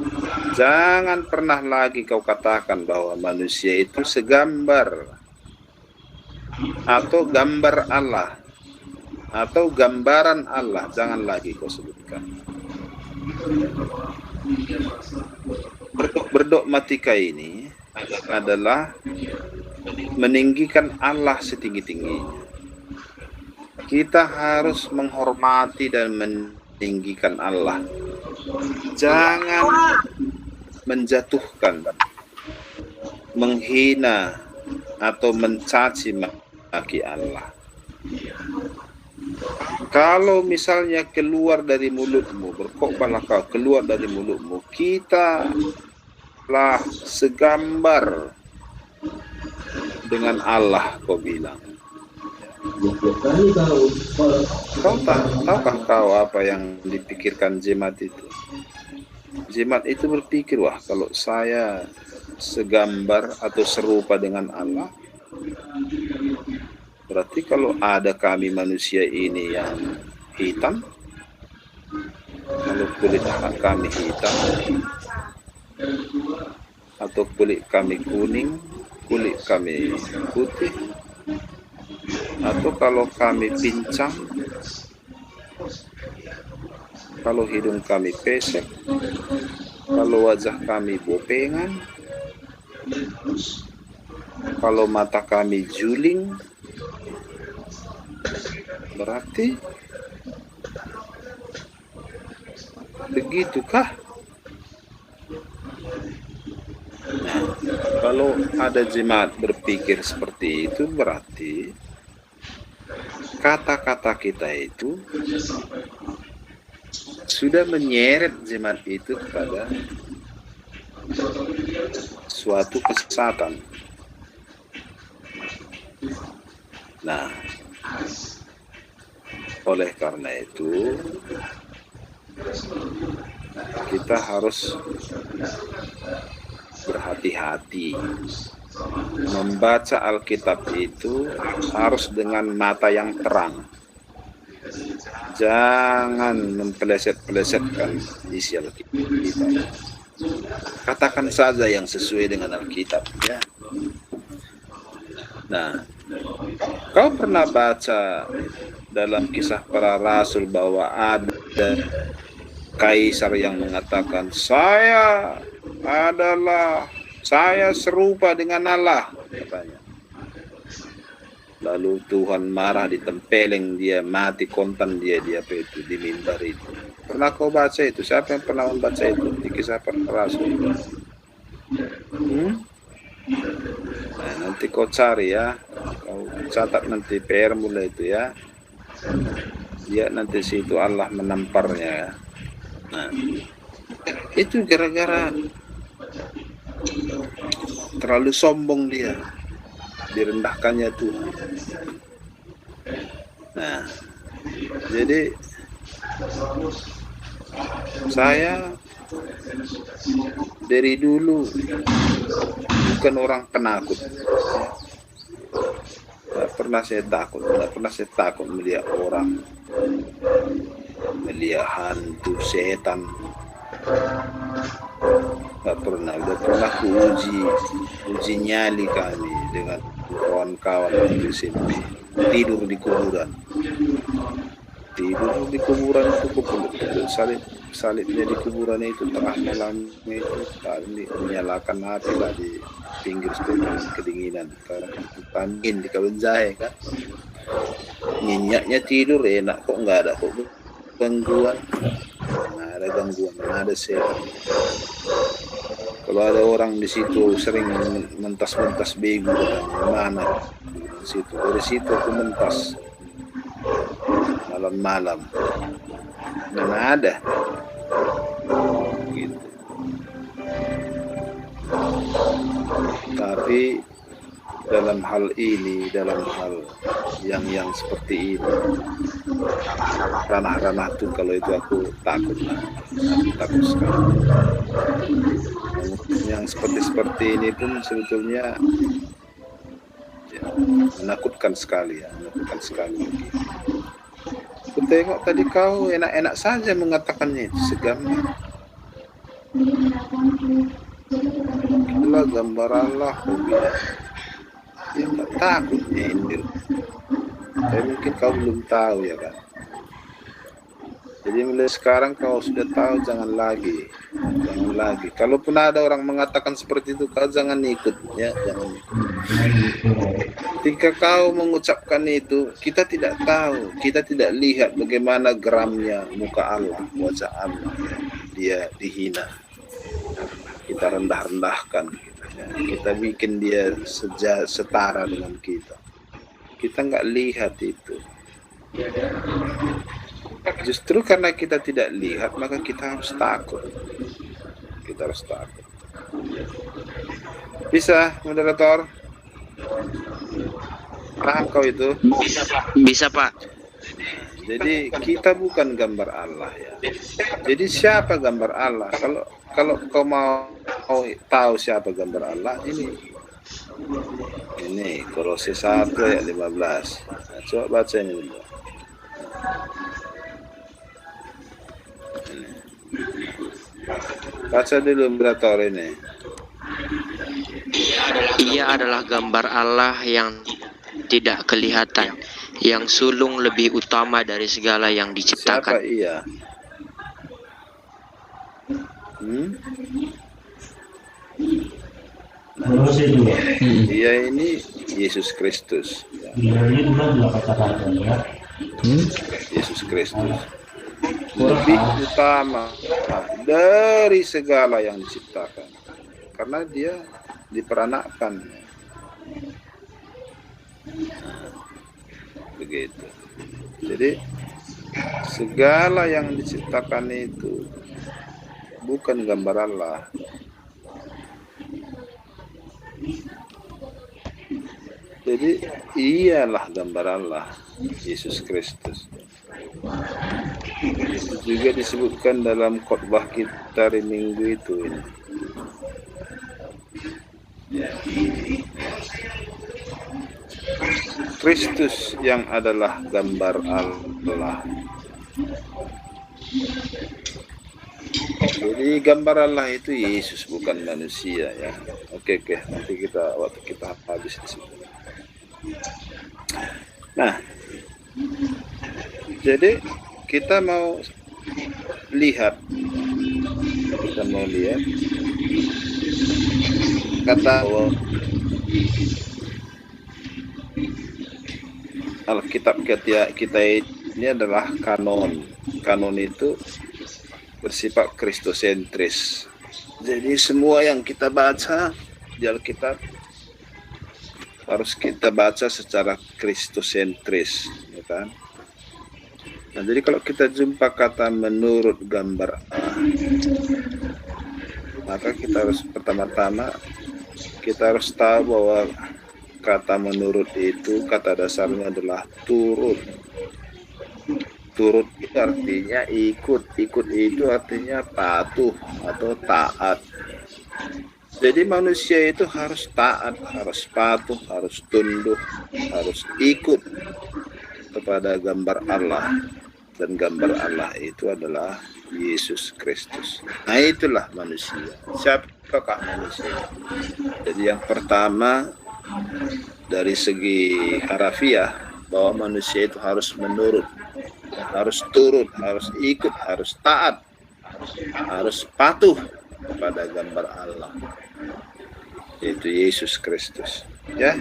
Jangan pernah lagi kau katakan bahwa manusia itu segambar atau gambar Allah atau gambaran Allah. Jangan lagi kau sebutkan. Berdogmatika ini adalah meninggikan Allah setinggi-tingginya. Kita harus menghormati dan meninggikan Allah. Jangan menjatuhkan, menghina, atau mencaci maki Allah. Kalau misalnya keluar dari mulutmu, berkhotbahlah kau keluar dari mulutmu, kita lah segambar dengan Allah, kau bilang. Tahukah kau apa yang dipikirkan Jimat itu? Jimat itu berpikir, wah kalau saya segambar atau serupa dengan Allah, berarti kalau ada kami manusia ini yang hitam, kalau kulit kami hitam, atau kulit kami kuning, kulit kami putih, atau kalau kami pincang, kalau hidung kami pesek, kalau wajah kami bopengan, kalau mata kami juling, berarti begitukah? Nah, kalau ada jemaat berpikir seperti itu, berarti kata-kata kita itu sudah menyeret jemaat itu kepada suatu kesesatan. Nah, oleh karena itu kita harus berhati-hati membaca Alkitab itu, harus dengan mata yang terang. Jangan mempeleset-pelesetkan isi Alkitab. Katakan saja yang sesuai dengan Alkitab, ya. Nah, kau pernah baca dalam Kisah Para Rasul bahwa ada kaisar yang mengatakan, saya serupa dengan Allah, katanya. Lalu Tuhan marah, ditempeleng dia, mati kontan dia di mimbar itu. Pernah kau baca itu? Siapa yang pernah membaca itu di Kisah Para Rasul? Nah, nanti kau cari ya, kau catat nanti PR mulai itu ya. Dia nanti situ Allah menamparnya ya. Nah, itu gara-gara terlalu sombong dia, direndahkannya Tuhan. Nah, jadi saya dari dulu bukan orang penakut. Tidak pernah saya takut melihat orang, melihat hantu, setan. Tidak pernah. Udah pernah uji nyali kami dengan kawan-kawan di SMP. Tidur di kuburan itu, pukul salibnya di kuburan itu, tengah malam itu kami menyalakan api lah di pinggir stadion kedinginan, karena angin di Kebun Jahe kan, nyenyaknya tidur enak kok, nggak ada kok gangguan, nggak ada gangguan, nggak ada setan. Kalau ada orang di situ sering mentas-mentas bego, mana situ, dari situ aku mentas malam-malam, mana ada gitu. Tapi dalam hal ini, dalam hal yang seperti ini, ranah-ranah tuh, kalau itu aku takut sekali. Yang seperti ini pun sebetulnya ya, menakutkan sekali ya, menakutkan sekali. Aku tengok tadi kau enak-enak saja mengatakannya itu, segambar. Itulah gambar Allah, kau bilang. Dia nggak takut nyindir. Tapi mungkin kau belum tahu ya kan. Jadi mulai sekarang kau sudah tahu, jangan lagi. Kalaupun ada orang mengatakan seperti itu, kau jangan ikut ya, jangan ikut. Ketika kau mengucapkan itu, kita tidak tahu, kita tidak lihat bagaimana geramnya muka Allah, wajah Allah. Dia dihina, kita rendah-rendahkan, kita bikin dia setara dengan kita. Kita nggak lihat itu. Justru karena kita tidak lihat, maka kita harus takut. Kita harus takut. Bisa, moderator? Paham kau itu? Bisa, Pak. Jadi kita bukan gambar Allah ya. Jadi siapa gambar Allah? Kalau kau mau tahu siapa gambar Allah, ini Kolose 1 ayat 15. Nah, coba baca ini dulu. Baca dulu moderator ini. Ia adalah gambar Allah yang tidak kelihatan, yang sulung lebih utama dari segala yang diciptakan. Siapa ia? Dia ini Yesus Kristus. Yesus Kristus lebih utama dari segala yang diciptakan, karena dia diperanakkan. Begitu. Jadi segala yang diciptakan itu bukan gambar Allah. Jadi ialah gambar Allah, Yesus Kristus. Itu juga disebutkan dalam khotbah kita hari Minggu itu ini. Ya. Kristus yang adalah gambar Allah. Jadi gambar Allah itu Yesus, bukan manusia ya. Oke, nanti waktu kita habis di situ. Nah, jadi kita mau lihat kata Alkitab kita ini adalah kanon. Kanon itu bersifat kristosentris. Jadi semua yang kita baca di Alkitab harus kita baca secara kristosentris, ya kan? Nah, jadi kalau kita jumpa kata menurut gambar Allah, maka kita harus pertama-tama kita harus tahu bahwa kata menurut itu kata dasarnya adalah turut. Turut itu artinya ikut. Ikut itu artinya patuh atau taat. Jadi manusia itu harus taat, harus patuh, harus tunduk, harus ikut kepada gambar Allah. Dan gambar Allah itu adalah Yesus Kristus. Nah, itulah manusia. Siapakah manusia? Jadi yang pertama dari segi harafiah, bahwa manusia itu harus menurut, harus turut, harus ikut, harus taat, harus patuh kepada gambar Allah, yaitu Yesus Kristus. Ya.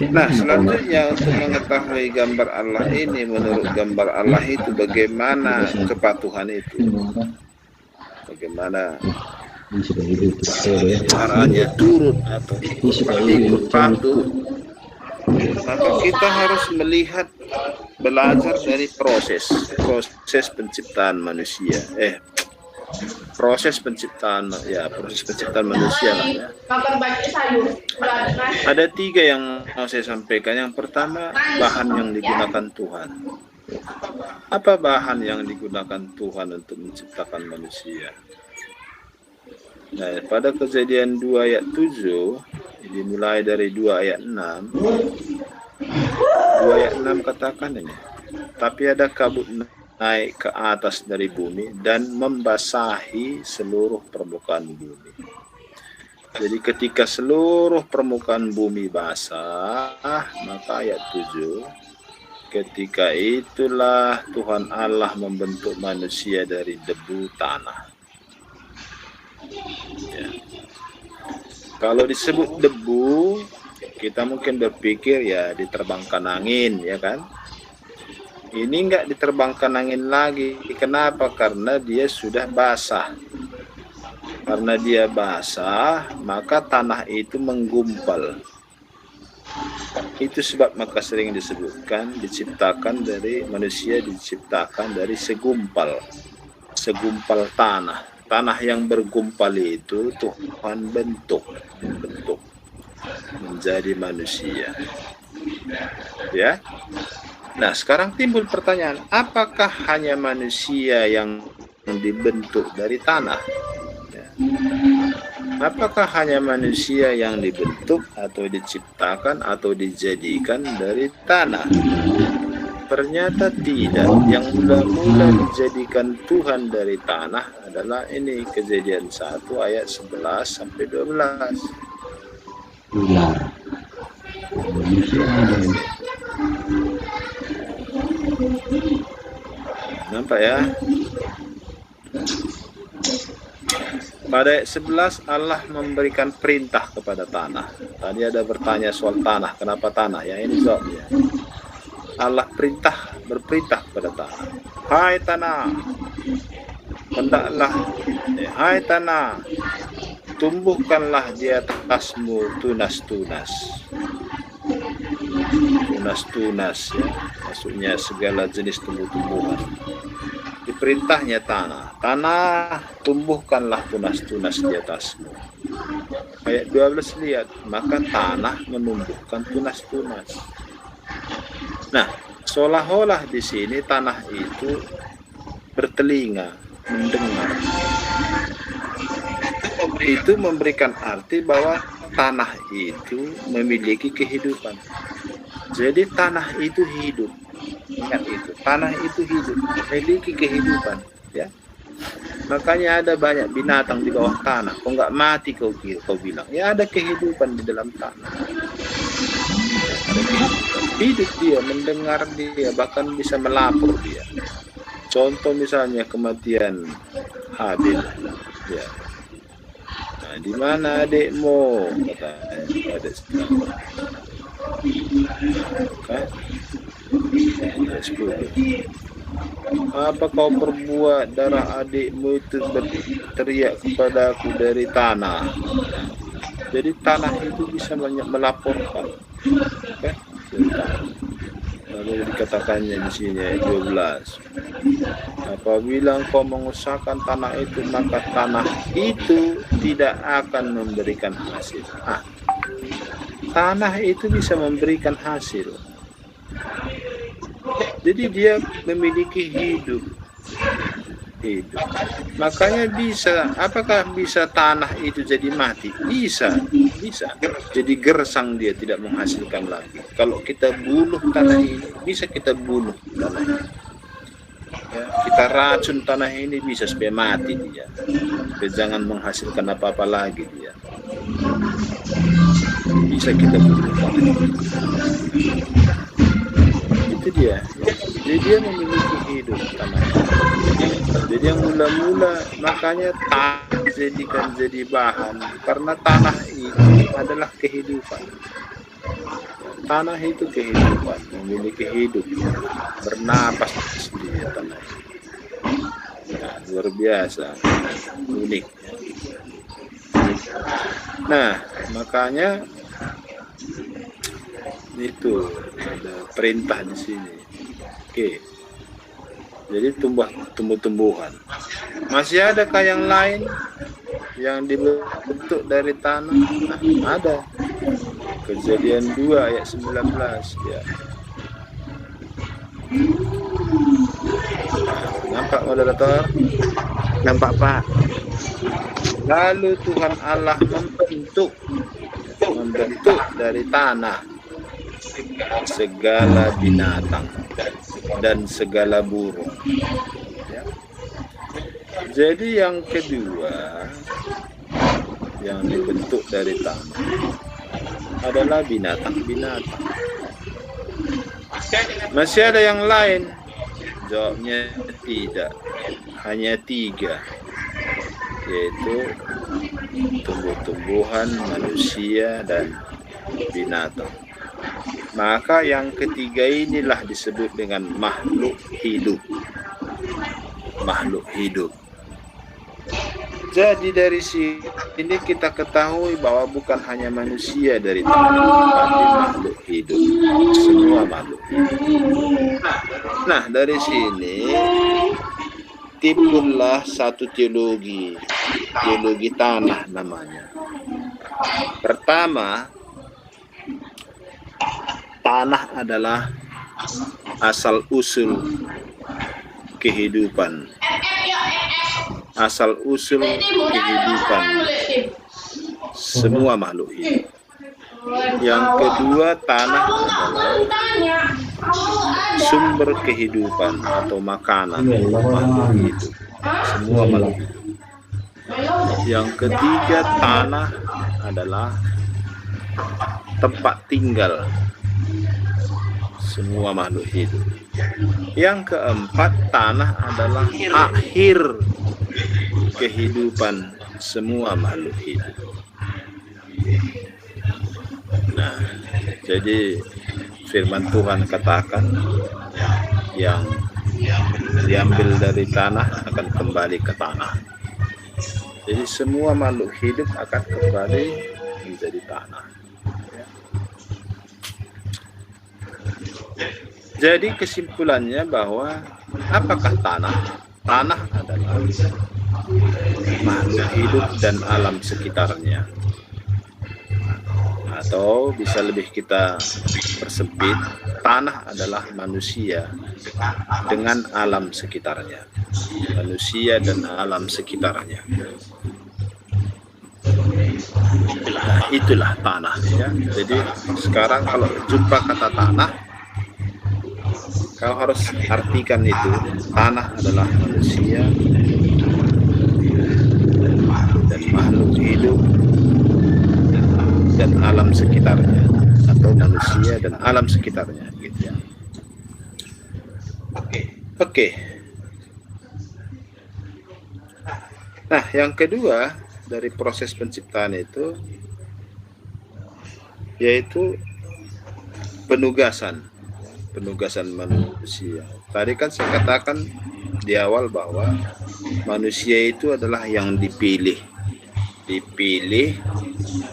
Nah, selanjutnya untuk mengetahui gambar Allah ini, menurut gambar Allah itu bagaimana kepatuhan itu, bagaimana caranya turut atau ikut patuh, maka kita harus melihat, belajar dari proses penciptaan manusia. Proses penciptaan manusia lah ya. Ada 3 yang mau saya sampaikan. Yang pertama, bahan yang digunakan Tuhan. Apa bahan yang digunakan Tuhan untuk menciptakan manusia? Nah, pada Kejadian 2 ayat 7, dimulai dari 2 ayat 6. 2 ayat 6 katakan ini, tapi ada kabut naik ke atas dari bumi dan membasahi seluruh permukaan bumi. Jadi ketika seluruh permukaan bumi basah, maka ayat 7, ketika itulah Tuhan Allah membentuk manusia dari debu tanah. Ya. Kalau disebut debu, kita mungkin berpikir ya diterbangkan angin, ya kan? Ini enggak diterbangkan angin lagi. Kenapa? Karena dia sudah basah. Karena dia basah, maka tanah itu menggumpal. Itu sebab maka sering disebutkan manusia diciptakan dari segumpal tanah. Tanah yang bergumpal itu Tuhan bentuk menjadi manusia. Ya. Nah, sekarang timbul pertanyaan, apakah hanya manusia yang dibentuk dari tanah? Ya. Apakah hanya manusia yang dibentuk atau diciptakan atau dijadikan dari tanah? Ternyata tidak. Yang mula-mula dijadikan Tuhan dari tanah adalah ini, Kejadian 1 ayat 11 sampai 12. Nampak ya? Pada ayat 11 Allah memberikan perintah kepada tanah. Tadi ada bertanya soal tanah, kenapa tanah? Ya, ini jawabnya. Allah berperintah kepada tanah. Hai tanah, hendaklah, hai tanah, tumbuhkanlah di atasmu tunas-tunas. Tunas-tunas, ya, maksudnya segala jenis tumbuh-tumbuhan. Diperintahnya tanah, tumbuhkanlah tunas-tunas di atasmu. Ayat 12 lihat, maka tanah menumbuhkan tunas-tunas. Nah, seolah-olah di sini tanah itu bertelinga, mendengar. Itu memberikan arti bahwa tanah itu memiliki kehidupan. Jadi tanah itu hidup. Ingat itu, tanah itu hidup, memiliki kehidupan, ya. Makanya ada banyak binatang di bawah tanah. Kok nggak mati kau bilang? Ya, ada kehidupan di dalam tanah. Ada kehidupan. Hidup dia, mendengar dia, bahkan bisa melapor dia. Contoh misalnya kematian Habil, ya. Nah, di mana adikmu? Katanya adik sekarang. Kan? Apa kau perbuat, darah adikmu itu berteriak kepadaku dari tanah. Jadi tanah itu bisa banyak melaporkan. Okay? Lalu dikatakannya di sini ayat 12. Apabila engkau mengusahakan tanah itu, maka tanah itu tidak akan memberikan hasil. Tanah itu bisa memberikan hasil. Jadi dia memiliki hidup. Makanya bisa, apakah bisa tanah itu jadi mati? Bisa. Jadi gersang, dia tidak menghasilkan lagi. Kalau kita bunuh tanah ini, bisa kita bunuh tanah ini. Ya, kita racun tanah ini bisa supaya mati dia. Supaya jangan menghasilkan apa-apa lagi dia. Bisa kita bunuh tanah ini. Itu dia. Jadi dia memiliki hidup tanah. Jadi yang mula-mula makanya tanah dijadikan jadi bahan, karena tanah itu adalah kehidupan. Tanah itu kehidupan, memiliki hidup, bernapas dia tanah. Nah, luar biasa, unik. Nah, makanya itu ada perintah di sini. Oke. Jadi tumbuh-tumbuhan. Masih adakah yang lain yang dibentuk dari tanah? Nah, ada. Kejadian 2 ayat 19 ya. Nampak moderator? Nampak, Pak. Lalu Tuhan Allah membentuk dari tanah segala binatang dan segala burung. Ya. Jadi yang kedua yang dibentuk dari tanah adalah binatang-binatang. Masih ada yang lain? Jawabnya tidak. Hanya 3, yaitu tumbuh-tumbuhan, manusia, dan binatang. Maka yang ketiga inilah disebut dengan makhluk hidup. Makhluk hidup. Jadi dari sini kita ketahui bahwa bukan hanya manusia dari tanah, tapi makhluk hidup, semua makhluk hidup. Nah, dari sini timbullah satu teologi tanah namanya. Pertama, tanah adalah asal usul kehidupan. Asal usul kehidupan semua makhluk hidup. Yang kedua, tanah adalah sumber kehidupan atau makanan makhluk hidup, semua makhluk hidup. Yang ketiga, tanah adalah tempat tinggal semua makhluk hidup. Yang keempat, tanah adalah akhir kehidupan semua makhluk hidup. Nah, jadi firman Tuhan katakan yang diambil dari tanah akan kembali ke tanah. Jadi semua makhluk hidup akan kembali menjadi tanah. Jadi kesimpulannya bahwa apakah tanah? Tanah adalah makhluk hidup dan alam sekitarnya. Atau bisa lebih kita persempit, tanah adalah manusia dengan alam sekitarnya. Manusia dan alam sekitarnya. Nah, itulah tanah ya. Jadi sekarang kalau jumpa kata tanah, kau harus artikan itu. Tanah adalah manusia dan makhluk hidup dan alam sekitarnya, atau manusia dan alam sekitarnya gitu ya. Oke. Nah, yang kedua dari proses penciptaan itu yaitu penugasan manusia. Tadi kan saya katakan di awal bahwa manusia itu adalah yang dipilih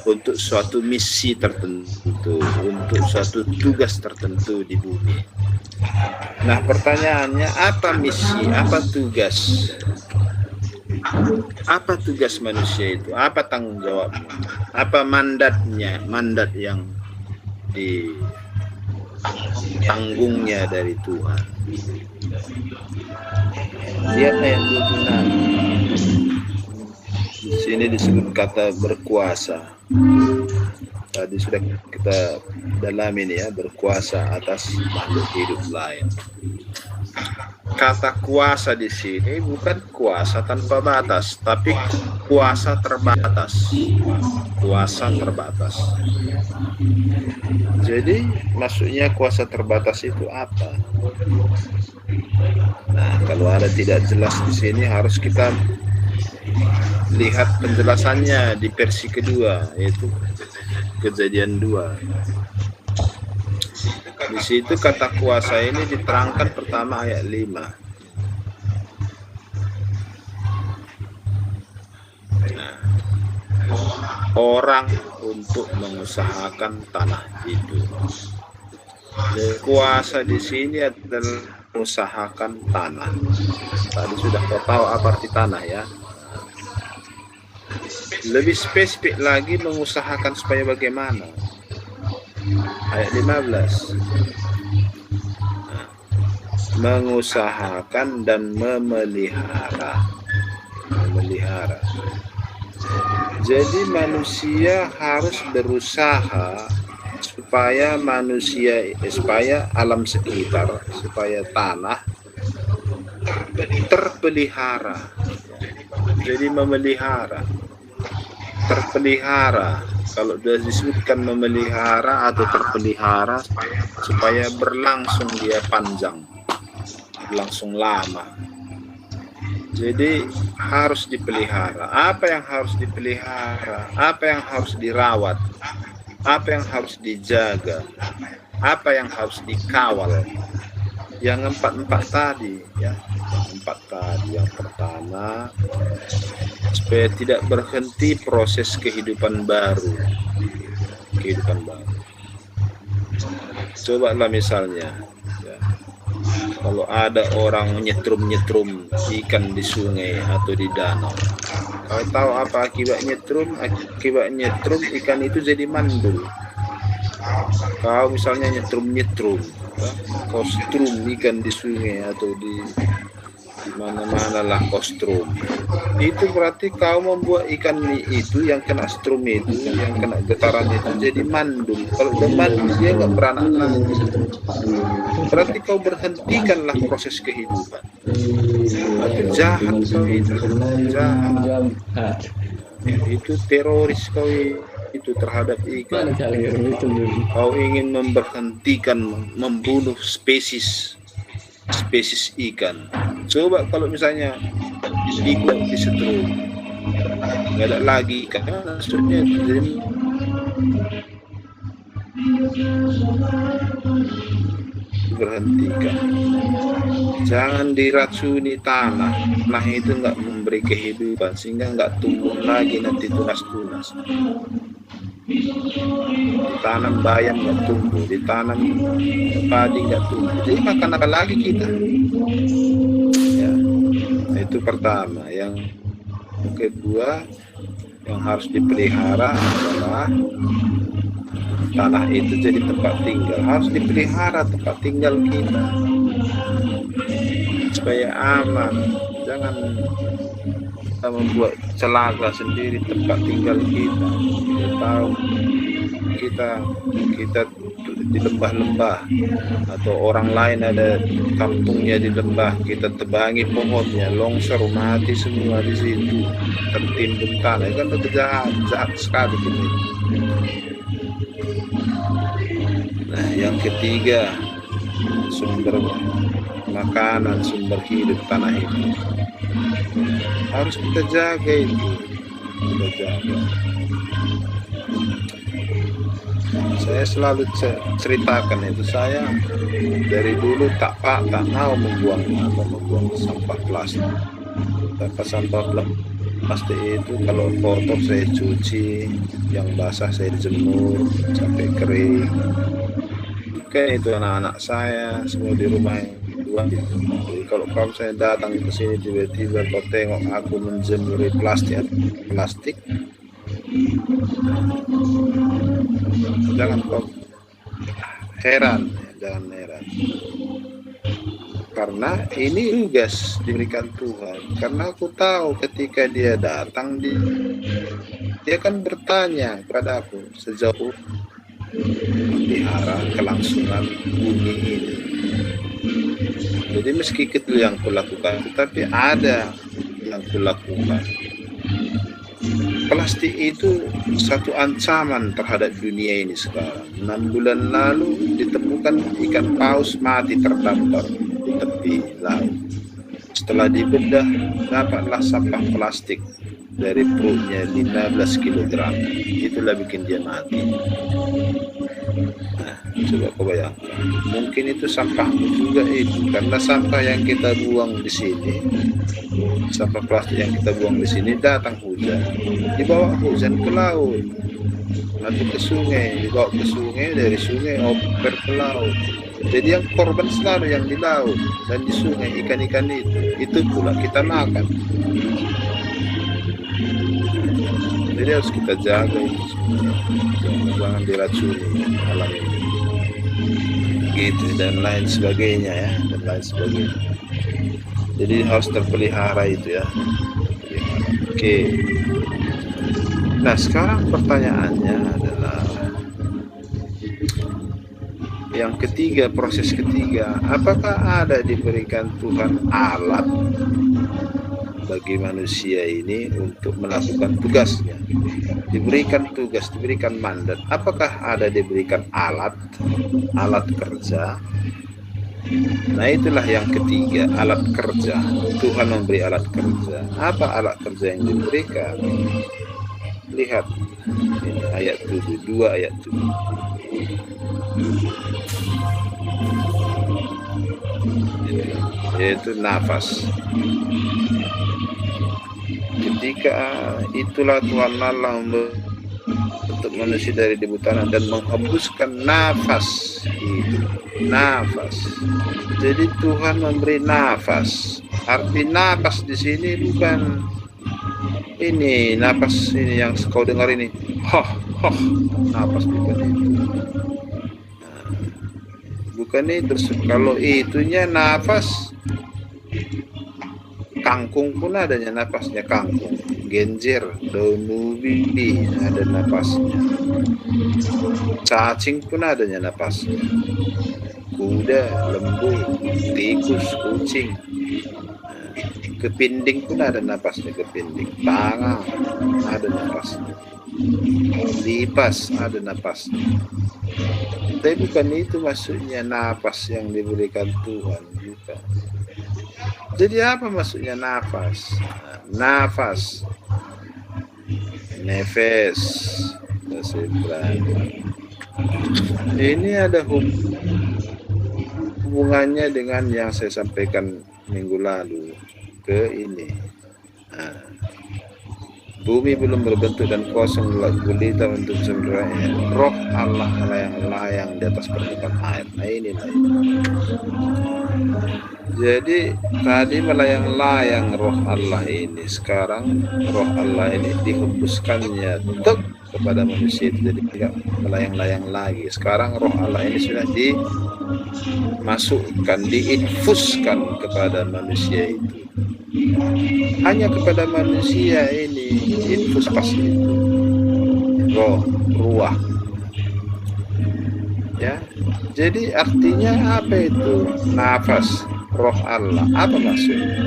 untuk suatu misi tertentu, untuk suatu tugas tertentu di bumi. Nah, pertanyaannya, apa misi, apa tugas? Apa tugas manusia itu? Apa tanggung jawabnya? Apa mandatnya? Mandat yang ditanggungnya dari Tuhan. Lihat ayat 26. Di sini disebut kata berkuasa. Tadi sudah kita dalami ini ya, berkuasa atas makhluk hidup lain. Kata kuasa di sini bukan kuasa tanpa batas, tapi kuasa terbatas. Kuasa terbatas. Jadi maksudnya kuasa terbatas itu apa? Nah, kalau ada tidak jelas di sini harus kita lihat penjelasannya di versi kedua, yaitu Kejadian 2. Di situ kata kuasa ini diterangkan pertama ayat 5. Nah, orang untuk mengusahakan tanah itu. Dan kuasa di sini adalah mengusahakan tanah. Tadi sudah kau tahu apa arti tanah ya. Lebih spesifik lagi mengusahakan supaya bagaimana? Ayat 15. Nah, mengusahakan dan memelihara. Jadi manusia harus berusaha supaya supaya alam sekitar, supaya tanah terpelihara. Jadi memelihara, terpelihara. Kalau sudah disebutkan memelihara atau terpelihara, supaya berlangsung dia panjang, berlangsung lama. Jadi harus dipelihara. Apa yang harus dipelihara? Apa yang harus dirawat? Apa yang harus dijaga? Apa yang harus dikawal? Yang empat tadi ya. Empat tadi. Yang pertama supaya tidak berhenti proses kehidupan baru. Cobalah misalnya, ya, kalau ada orang nyetrum ikan di sungai atau di danau, kau tahu apa akibat nyetrum? Akibat nyetrum ikan itu jadi mandul. Kau misalnya nyetrum, kau strum ikan di sungai atau di mana-mana lah kau strum, itu berarti kau membuat ikan itu yang kena strum itu, yang kena getaran itu jadi mandul. Kalau udah mandul dia nggak beranak lagi, berarti kau berhentikanlah proses kehidupan. Itu jahat kau, itu jahat, itu teroris kau itu terhadap ikan. Kau ingin memberhentikan, membunuh spesies ikan. Coba kalau misalnya ikan disetrum, nggak ada lagi ikan, maksudnya jadi berhentikan. Jangan diracuni tanah. Tanah itu nggak memberi kehidupan, sehingga nggak tumbuh lagi nanti tunas-tunas. Ditanam bayam nggak tumbuh, ditanam padi nggak tumbuh. Jadi makan apa lagi kita? Ya, itu pertama. Yang kedua yang harus dipelihara adalah tanah itu jadi tempat tinggal. Harus dipelihara tempat tinggal kita supaya aman. Jangan kita membuat celaga sendiri tempat tinggal kita. Kita tahu kita di lembah-lembah atau orang lain ada kampungnya di lembah, kita tebangi pohonnya, longsor, mati semua di situ, tertimbun tanah. Itu kan jahat sekali ini. Nah, yang ketiga, sumber makanan, sumber hidup tanah itu harus kita jaga itu, kita jaga. Saya selalu ceritakan itu, saya dari dulu tak mau membuang sampah plastik. Sampah plastik itu kalau kotor saya cuci, yang basah saya jemur sampai kering. Kayak itu anak-anak saya semua di rumah yang dua. Jadi kalau saya datang ke sini tiba-tiba kau tengok aku menjemuri plastik, jangan kau heran, jangan heran. Karena ini tugas diberikan Tuhan. Karena aku tahu ketika dia datang, dia akan bertanya kepada aku sejauh pelihara kelangsungan bumi ini. Jadi meski itu yang kulakukan, tetapi ada yang kulakukan. Plastik itu satu ancaman terhadap dunia ini sekarang. 6 bulan lalu ditemukan ikan paus mati terdampar di tepi laut. Setelah dibedah, dapatlah sampah plastik dari perutnya 15 kg. Itulah bikin dia mati. Nah, coba kau bayangkan. Mungkin itu sampahmu juga itu, karena sampah yang kita buang di sini, sampah plastik yang kita buang di sini, datang hujan, dibawa hujan ke laut, nanti ke sungai, dibawa ke sungai, dari sungai oper ke laut. Jadi yang korban selalu yang di laut dan di sungai, ikan-ikan itu pula kita makan. Jadi harus kita jaga itu semua. Jangan diracuni alam ini. Gitu dan lain sebagainya ya, dan lain sebagainya. Jadi harus terpelihara itu ya. Oke. Nah, sekarang pertanyaannya adalah yang ketiga, proses ketiga, apakah ada diberikan Tuhan alat bagi manusia ini untuk melakukan tugasnya? Diberikan tugas, diberikan mandat. Apakah ada diberikan alat kerja? Nah, itulah yang ketiga, alat kerja. Tuhan memberi alat kerja. Apa alat kerja yang diberikan? Lihat ini ayat 7, 2 ayat 7. Yaitu nafas. ketika itulah Tuhan Allah membentuk manusia dari debu tanah dan menghembuskan nafas hidup. Nafas. Jadi Tuhan memberi nafas. Arti nafas di sini bukan ini nafas ini yang kau dengar ini. Nafas bukan itu. Bukan itu. Kalau itunya nafas, kangkung pun adanya nafasnya, kangkung, genjer, daun ubi ada nafasnya, cacing pun adanya nafasnya, kuda, lembu, tikus, kucing, kepinding pun ada nafasnya, kepinding, tangan ada nafasnya, lipas ada nafasnya. Tapi bukan itu maksudnya nafas yang diberikan Tuhan, bukan. Jadi apa maksudnya nafas? Nafas, nefes, bahasa Ibrani. Ini ada hubungannya dengan yang saya sampaikan minggu lalu ke ini. Bumi belum berbentuk dan kosong gulita untuk sebenarnya. Roh Allah melayang-layang di atas permukaan air. Nah inilah. Jadi tadi melayang-layang roh Allah ini, sekarang roh Allah ini dihembuskannya kepada manusia itu, jadi tidak melayang-layang lagi. Sekarang roh Allah ini sudah dimasukkan, diinfuskan kepada manusia itu. Hanya kepada manusia ini infus pasti itu ruah. Ya, jadi artinya apa itu nafas roh Allah? Apa maksudnya?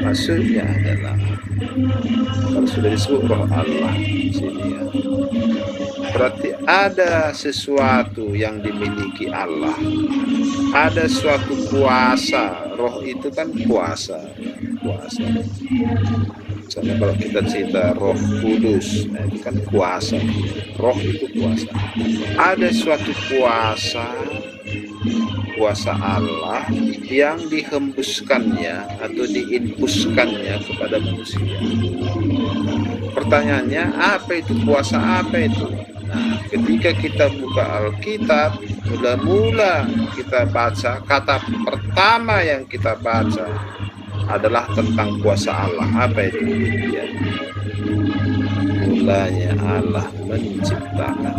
Maksudnya adalah kalau sudah disebut roh Allah di sini ya, berarti ada sesuatu yang dimiliki Allah, ada suatu kuasa. Roh itu kan kuasa. Misalnya kalau kita cerita Roh Kudus, nah itu kan kuasa. Roh itu kuasa. Ada suatu kuasa Allah yang dihembuskannya atau diinfuskannya kepada manusia. Pertanyaannya, apa itu kuasa, apa itu? Nah, ketika kita buka Alkitab, mula-mula kita baca, kata pertama yang kita baca adalah tentang kuasa Allah. Apa itu? Ya. Mulanya Allah menciptakan.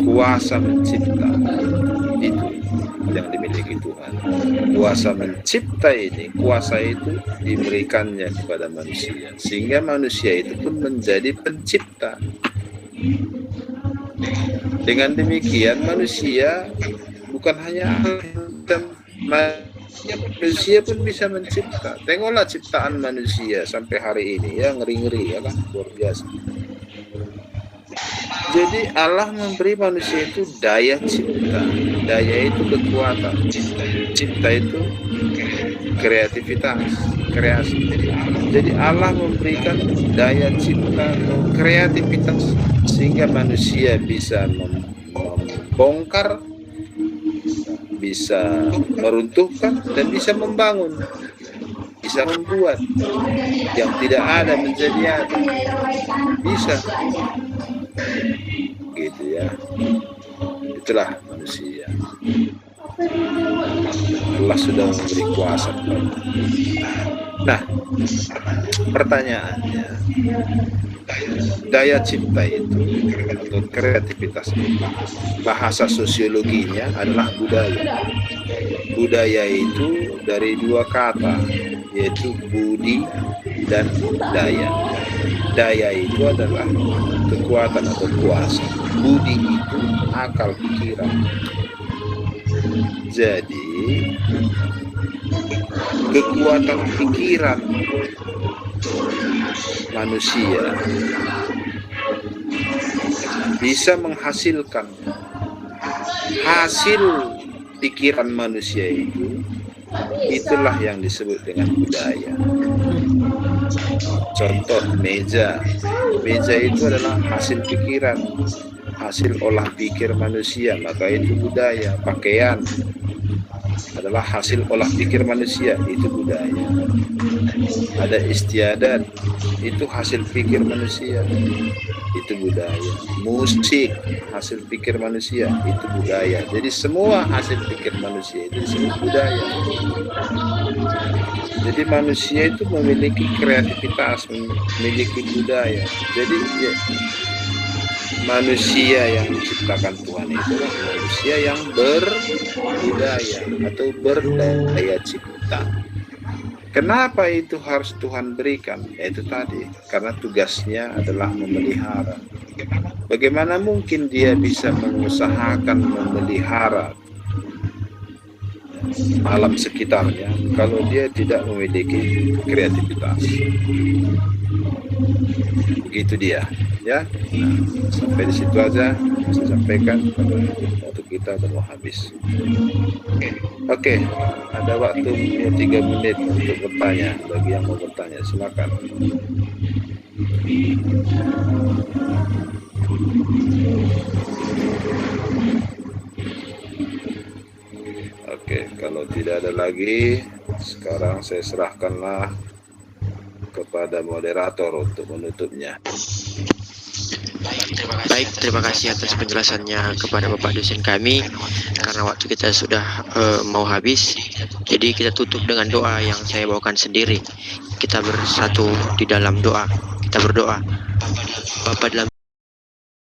Kuasa mencipta itu yang dimiliki Tuhan. Kuasa mencipta ini, kuasa itu diberikannya kepada manusia, sehingga manusia itu pun menjadi pencipta. Dengan demikian manusia bukan hanya manusia pun bisa mencipta. Tengoklah ciptaan manusia sampai hari ini ya, ngeri-ngeri ya kan, luar biasa. Jadi Allah memberi manusia itu daya cipta. Daya itu kekuatan. Cipta itu kreativitas, kreasi. Jadi Allah memberikan daya cipta atau kreativitas sehingga manusia bisa membongkar, bisa meruntuhkan, dan bisa membangun, bisa membuat yang tidak ada menjadi ada, bisa gitu ya. Itulah manusia. Allah sudah memberi kuasa. Nah, pertanyaannya, daya cipta itu atau kreativitas itu, bahasa sosiologinya adalah budaya. Budaya itu dari dua kata, yaitu budi dan daya. Daya itu adalah kekuatan atau kuasa. Budi itu akal pikiran. Jadi kekuatan pikiran manusia bisa menghasilkan hasil pikiran manusia itu, itulah yang disebut dengan budaya. Contoh meja itu adalah hasil pikiran, hasil olah pikir manusia, maka itu budaya. Pakaian adalah hasil olah pikir manusia, itu budaya. Ada istiadat, itu hasil pikir manusia, itu budaya. Musik, hasil pikir manusia, itu budaya. Jadi semua hasil pikir manusia itu disebut budaya. Jadi manusia itu memiliki kreativitas, memiliki budaya. Jadi ya, manusia yang diciptakan Tuhan itu adalah manusia yang berbudaya atau berdaya cipta. Kenapa itu harus Tuhan berikan? Yaitu tadi, karena tugasnya adalah memelihara. Bagaimana mungkin dia bisa mengusahakan memelihara alam sekitarnya kalau dia tidak memiliki kreativitas? Begitu dia, ya. Nah, sampai di situ aja saya sampaikan pada waktu kita udah mau habis. Oke, ada waktu 3 menit untuk bertanya. Bagi yang mau bertanya, silakan. Oke, kalau tidak ada lagi, sekarang saya serahkanlah kepada moderator untuk menutupnya. Baik, terima kasih atas penjelasannya kepada Bapak dosen kami. Karena waktu kita sudah mau habis, jadi kita tutup dengan doa yang saya bawakan sendiri. Kita bersatu di dalam doa. Kita berdoa. Bapa dalam